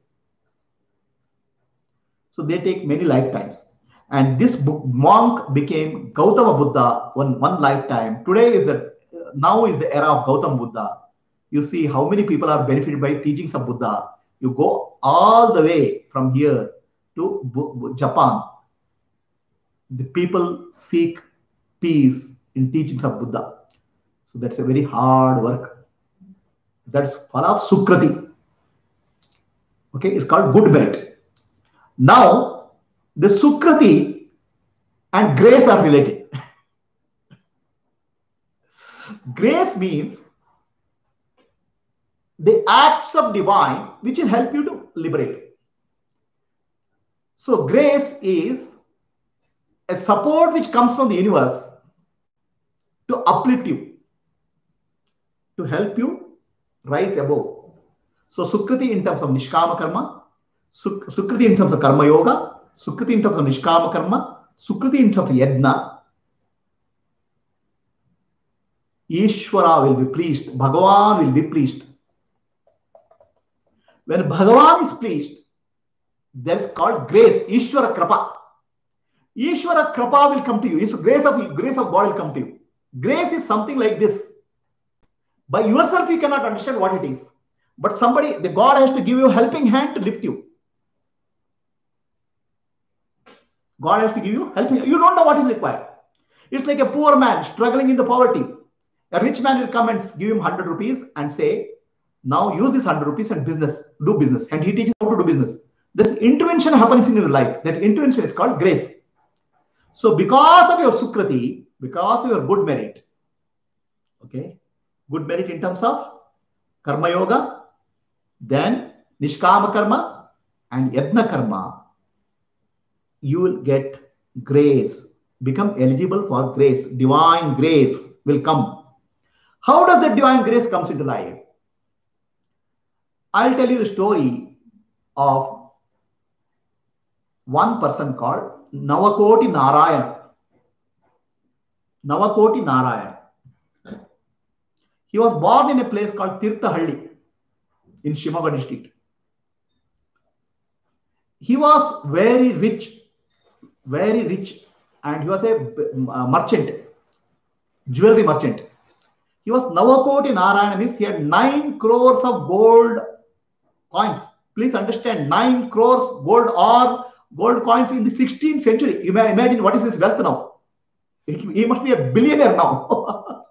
So they take many lifetimes. And this monk became Gautama Buddha one lifetime. Now is the era of Gautama Buddha. You see how many people are benefited by teachings of Buddha. You go all the way from here to Japan. The people seek peace in teachings of Buddha. So that's a very hard work. That's phala of Sukriti. Okay, it's called good merit. Now, the Sukriti and grace are related. Grace means the acts of divine which will help you to liberate. So grace is a support which comes from the universe to uplift you, to help you rise above. So Sukriti in terms of Nishkama Karma, Sukriti in terms of Karma Yoga, Sukriti in terms of Nishkama Karma, Sukriti in terms of Yajna. Ishvara will be pleased. Bhagavan will be pleased. When Bhagavan is pleased, that is called grace. Ishvara Krapa. Ishvara Krapa will come to you. It's grace of God will come to you. Grace is something like this. By yourself, you cannot understand what it is. But the God has to give you a helping hand to lift you. God has to give you helping. You don't know what is required. It's like a poor man struggling in the poverty. A rich man will come and give him 100 rupees and say, now use this 100 rupees and do business. And he teaches how to do business. This intervention happens in your life. That intervention is called grace. So because of your Sukriti, because of your good merit, okay, good merit in terms of Karma Yoga, then Nishkama Karma and Yajna Karma, you will get grace, become eligible for grace. Divine grace will come. How does that divine grace comes into life? I'll tell you the story of one person called Navakoti Narayan. Navakoti Narayan. He was born in a place called Tirthahalli in Shimoga district. He was very rich, and he was a merchant, jewelry merchant. He was Navakoti Narayan, means he had 9 crores of gold coins. Please understand, 9 crores gold coins in the 16th century. You may imagine what is his wealth now. He must be a billionaire now.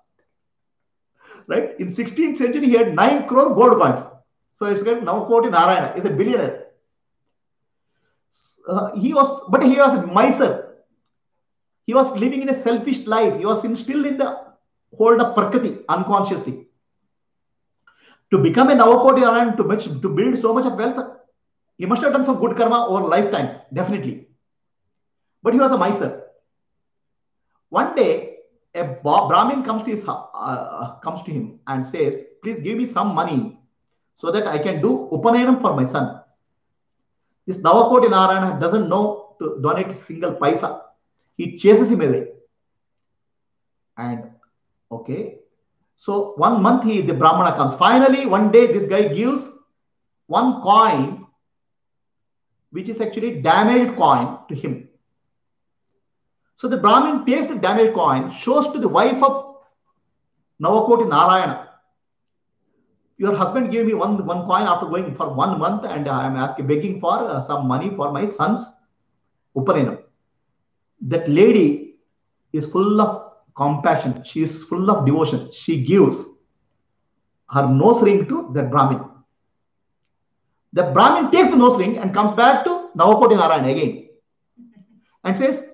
Right? In 16th century, he had 9 crore gold coins. So it's called Navakoti Narayana. He's a billionaire. He was a miser. He was living in a selfish life. He was still in the hold of Prakriti unconsciously. To become a Navakoti Narayan, to build so much of wealth, he must have done some good karma over lifetimes, definitely. But he was a miser. One day, a Brahmin comes to him and says, please give me some money so that I can do Upanayam for my son. This Navakoti Narayana doesn't know to donate a single paisa. He chases him away. And okay, so 1 month the Brahmana comes. Finally, one day this guy gives one coin, which is actually damaged coin, to him. So the Brahmin takes the damaged coin, shows to the wife of Navakoti Narayana. Your husband gave me one coin after going for 1 month, and I am begging for some money for my son's Upanayam. That lady is full of compassion. She is full of devotion. She gives her nose ring to the Brahmin. The Brahmin takes the nose ring and comes back to Navakoti Narayana again and says,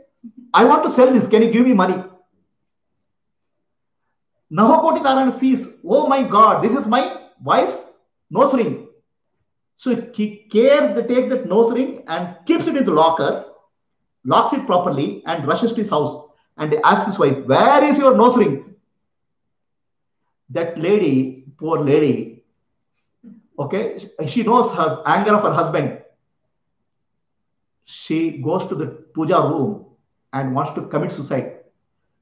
I want to sell this. Can you give me money? Navakoti Narayana sees, oh my God, this is my wife's nose ring. So he takes that nose ring and keeps it in the locker, locks it properly, and rushes to his house and asks his wife, where is your nose ring? That lady, poor lady, okay, she knows her anger of her husband. She goes to the puja room and wants to commit suicide.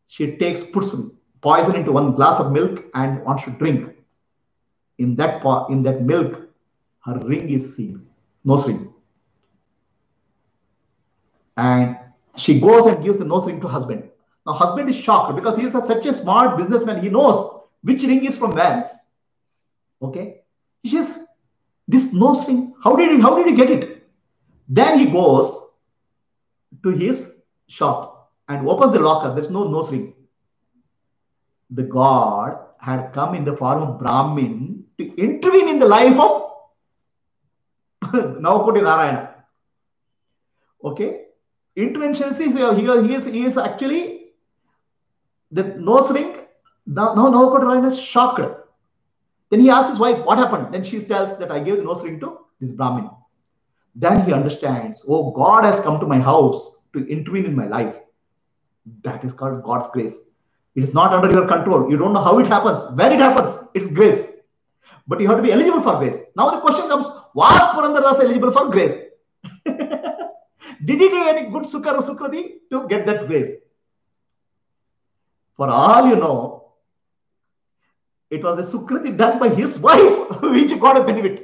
She puts some poison into one glass of milk and wants to drink. In that milk, her ring is seen, nose ring. And she goes and gives the nose ring to husband. Now husband is shocked because he is such a smart businessman. He knows which ring is from where. Okay. He says, this nose ring, how did you get it? Then he goes to his shop and opens the locker. There's no nose ring. The God had come in the form of Brahmin to intervene in the life of Navakoti Narayana. Okay. Intervention is he is actually the nose ring. Now Navakoti Narayana is shocked. Then he asks his wife, what happened? Then she tells that I gave the nose ring to this Brahmin. Then he understands, oh, God has come to my house to intervene in my life. That is called God's grace. It is not under your control. You don't know how it happens, where it happens. It's grace. But you have to be eligible for grace. Now the question comes, was Purandaras eligible for grace? Did he do any good sukha or sukrati to get that grace? For all you know, It was a Sukriti done by his wife, which got a benefit.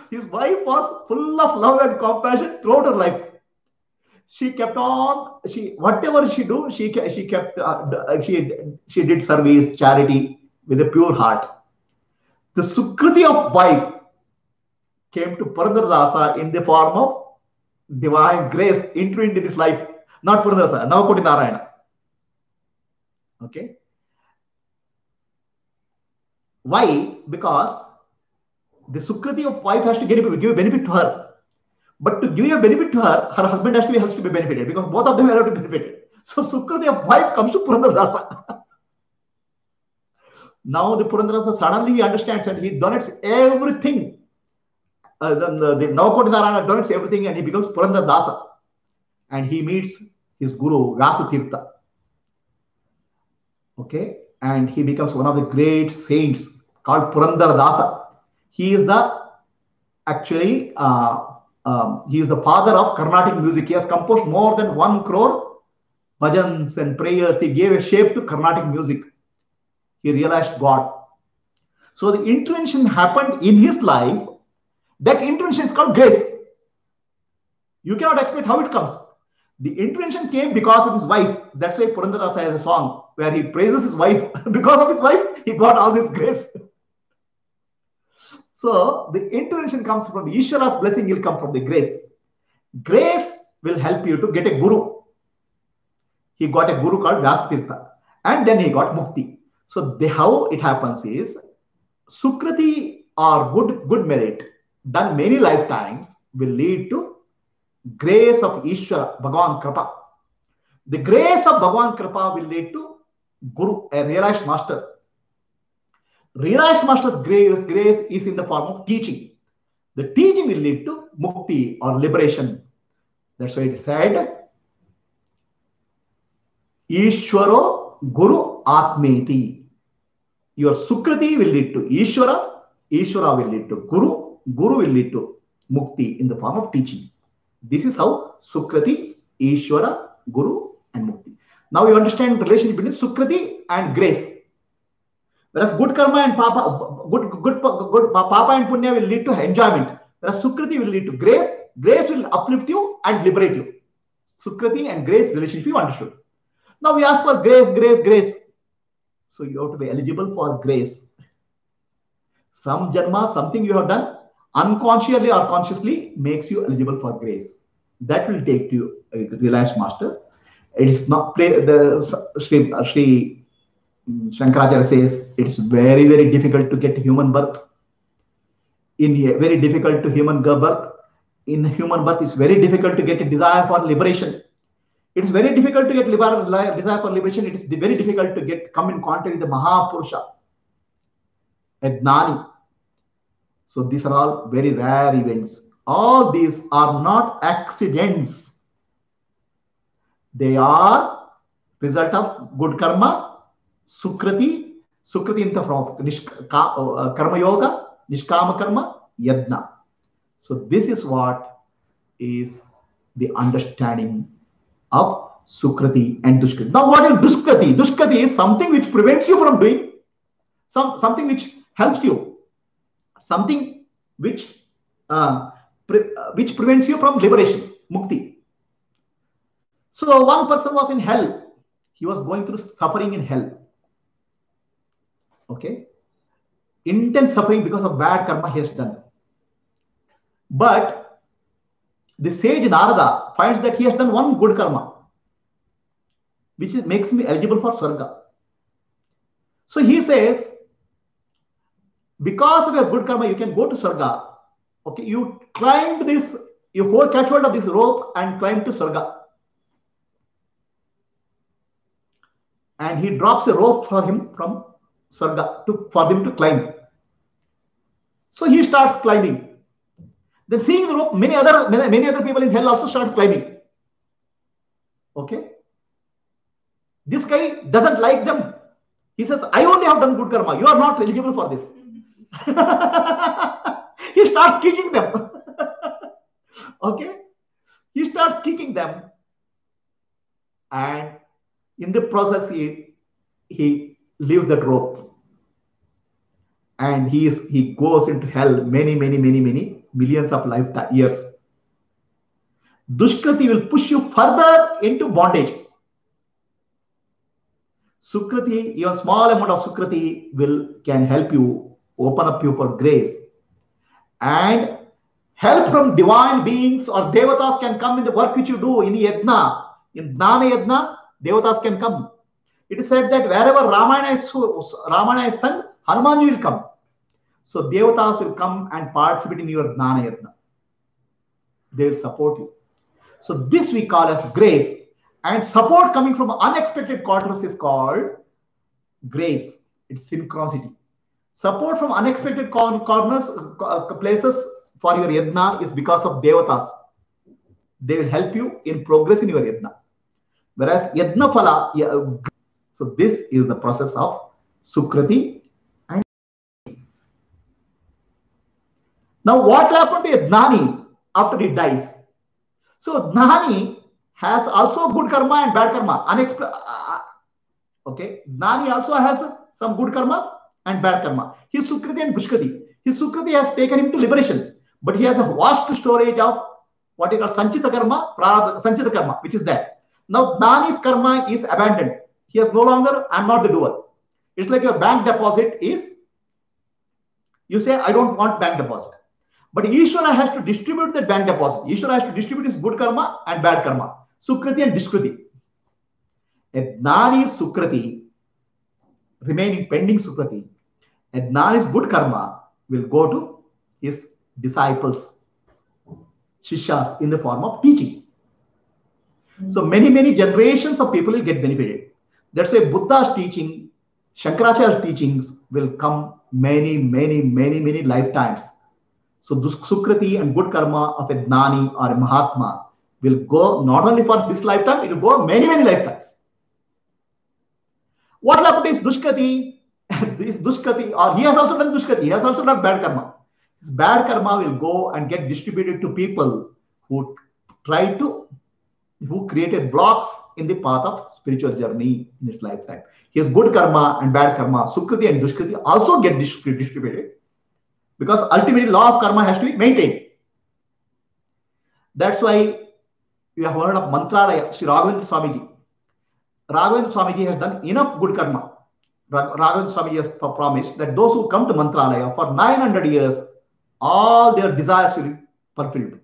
His wife was full of love and compassion throughout her life. She kept on. She whatever she do, she kept she did service, charity with a pure heart. The Sukriti of wife came to Purandaradasa in the form of divine grace entering into this life. Not Purandaradasa, Navakoti Narayana. Okay. Why? Because the Sukriti of wife has to give a benefit to her. But to give a benefit to her, her husband has to be benefited, because both of them are to be benefited. So Sukriti of wife comes to Purandaradasa. Now the Purandaradasa suddenly he understands and he donates everything. The Navakoti Narayana donates everything and he becomes Purandaradasa. And he meets his guru, Vyasatirtha. Okay? And he becomes one of the great saints called Purandaradasa. He is the actually he is the father of Carnatic music. He has composed more than 1 crore bhajans and prayers. He gave a shape to Carnatic music. He realized God. So the intervention happened in his life. That intervention is called grace. You cannot expect how it comes. The intervention came because of his wife. That's why Purandaradasa has a song where he praises his wife. Because of his wife, he got all this grace. So the intervention comes from Ishvara's blessing, will come from the grace. Grace will help you to get a guru. He got a guru called Vyasatirtha. And then he got mukti. So how it happens is, Sukriti or good merit done many lifetimes will lead to grace of Ishvara, Bhagavan Kripa. The grace of Bhagavan Kripa will lead to Guru, a realized master. Realized master's grace is in the form of teaching. The teaching will lead to mukti or liberation. That's why it said, Ishvaro Guru Atmeti. Your Sukriti will lead to Ishvara, Ishvara will lead to Guru, Guru will lead to mukti in the form of teaching. This is how Sukriti, Ishvara, Guru and mukti. Now you understand the relationship between Sukriti and grace. Whereas good karma and papa, good papa and punya will lead to enjoyment. Whereas Sukriti will lead to grace. Grace will uplift you and liberate you. Sukriti and grace relationship you understood. Now we ask for grace. So you have to be eligible for grace. Some janma, something you have done, unconsciously or consciously makes you eligible for grace. That will take you a realized master. It is not Sri Shankaracharya says it's very, very difficult to get human birth. Very difficult to human birth. In human birth, it's very difficult to get a desire for liberation. It is very difficult to get desire for liberation. It is very difficult to come in contact with the Mahapurusha, a Gnani. So these are all very rare events. All these are not accidents. They are result of good karma, Sukriti in the form of Karma Yoga, Nishkama Karma, Yajna. So this is what is the understanding of Sukriti and Dushkriti. Now what is Dushkriti? Dushkriti is something which prevents you from doing, something which helps you, something which prevents you from liberation, mukti. So one person was in hell. He was going through suffering in hell. Okay. Intense suffering because of bad karma he has done. But the sage Narada finds that he has done one good karma, which makes me eligible for Swarga. So he says, because of your good karma, you can go to Swarga. Okay, you climbed this, you catch hold of this rope and climb to Swarga. And he drops a rope for him from Swarga for them to climb. So he starts climbing. Then seeing the rope, many other people in hell also start climbing. Okay. This guy doesn't like them. He says, I only have done good karma. You are not eligible for this. He starts kicking them. Okay. He starts kicking them. And in the process, he leaves that rope, and he goes into hell many millions of lifetime years. Dushkriti will push you further into bondage. Sukriti, even small amount of Sukriti can help you, open up you for grace, and help from divine beings or devatas can come in the work which you do in yajna, in Jnana yajna. Devatas can come. It is said that wherever Ramayana is sung, Hanumanji will come. So devatas will come and participate in your Jnana yajna. They will support you. So this we call as grace, and support coming from unexpected quarters is called grace. It's synchronicity. Support from unexpected corners, places for your yajna is because of devatas. They will help you in progress in your yajna. Whereas yajna phala, so this is the process of Sukriti. And now what happened to a Jnani after he dies? So Jnani has also good karma and bad karma. Okay, Jnani also has some good karma and bad karma. His Sukriti and Dushkriti. His Sukriti has taken him to liberation, but he has a vast storage of what you call Sanchita karma, Sanchita karma, which is that. Now Jnani's karma is abandoned. He has no longer, I'm not the doer. It's like your bank deposit is, you say, I don't want bank deposit. But Ishvara has to distribute that bank deposit. Ishvara has to distribute his good karma and bad karma, Sukriti and Dushkriti. A Jnani's Sukriti, remaining pending Sukriti, a Jnani's good karma will go to his disciples, Shishyas, in the form of teaching. So many generations of people will get benefited. That's why Buddha's teaching, Shankaracharya's teachings will come many lifetimes. So Sukriti and good karma of a Jnani or a Mahatma will go not only for this lifetime, it will go many lifetimes. What will happen is Dushkriti, this Dushkriti, or he has also done Dushkriti, he has also done bad karma. His bad karma will go and get distributed to people who created blocks in the path of spiritual journey in his lifetime. His good karma and bad karma, Sukriti and Dushkriti, also get distributed, because ultimately law of karma has to be maintained. That's why you have heard of Mantralaya, Sri Raghavendra Swamiji. Raghavendra Swamiji has done enough good karma. Raghavendra Swamiji has promised that those who come to Mantralaya for 900 years, all their desires will be fulfilled.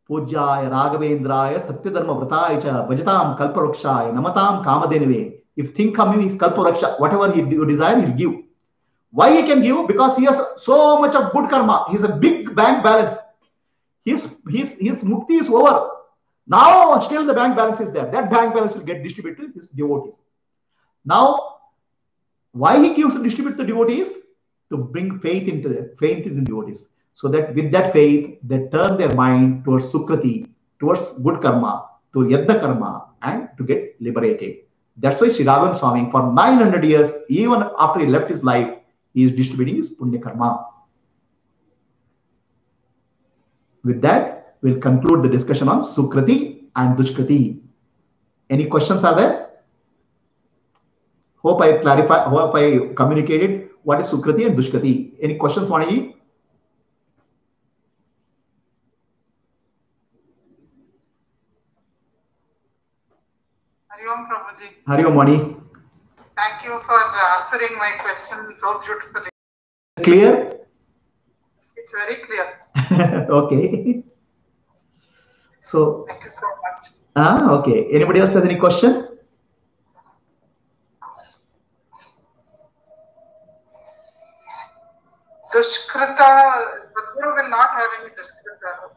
Pujyaya Raghavendraya Satyadharma Vrataya cha Bhajatam Kalparakshaya Namatam Kamadenuve. If think of him is Kalparaksha, whatever you desire, he'll give. Why he can give? Because he has so much of good karma. He has a big bank balance. His mukti is over. Now still the bank balance is there. That bank balance will get distributed to his devotees. Now, why he gives to distribute to devotees? To bring faith in the devotees. So that with that faith, they turn their mind towards Sukriti, towards good karma, to Yajna karma, and to get liberated. That's why Sri Raghavendra Swami, for 900 years, even after he left his life, he is distributing his Punya karma. With that, we'll conclude the discussion on Sukriti and Dushkriti. Any questions are there? Hope I clarified, hope I communicated what is Sukriti and Dushkriti. Any questions, Maniji? Hariom Prabhuji. Hariom Mani. Thank you for answering my question so beautifully. Clear? It's very clear. Okay. So. Thank you so much. Okay. Anybody else has any question? Dushkrita, Sadhguru will not have any Dushkrita.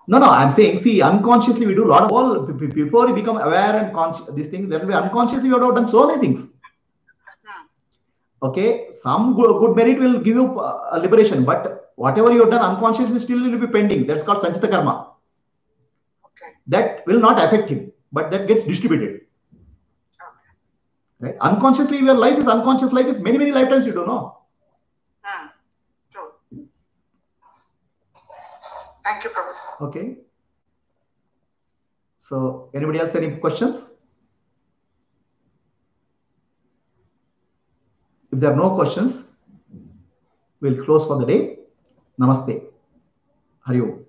No, I'm saying, see, unconsciously we do a lot of all, before we become aware and conscious, this thing, then we unconsciously we have done so many things. Okay, some good merit will give you liberation, but whatever you have done unconsciously still will be pending. That's called Sanchita karma. Okay. That will not affect him, but that gets distributed. Okay. Right? Unconsciously, your life is unconscious life is many lifetimes you don't know. True. Thank you, Prabhu. Okay. So, anybody else any questions? If there are no questions, we'll close for the day. Namaste. Hari Om.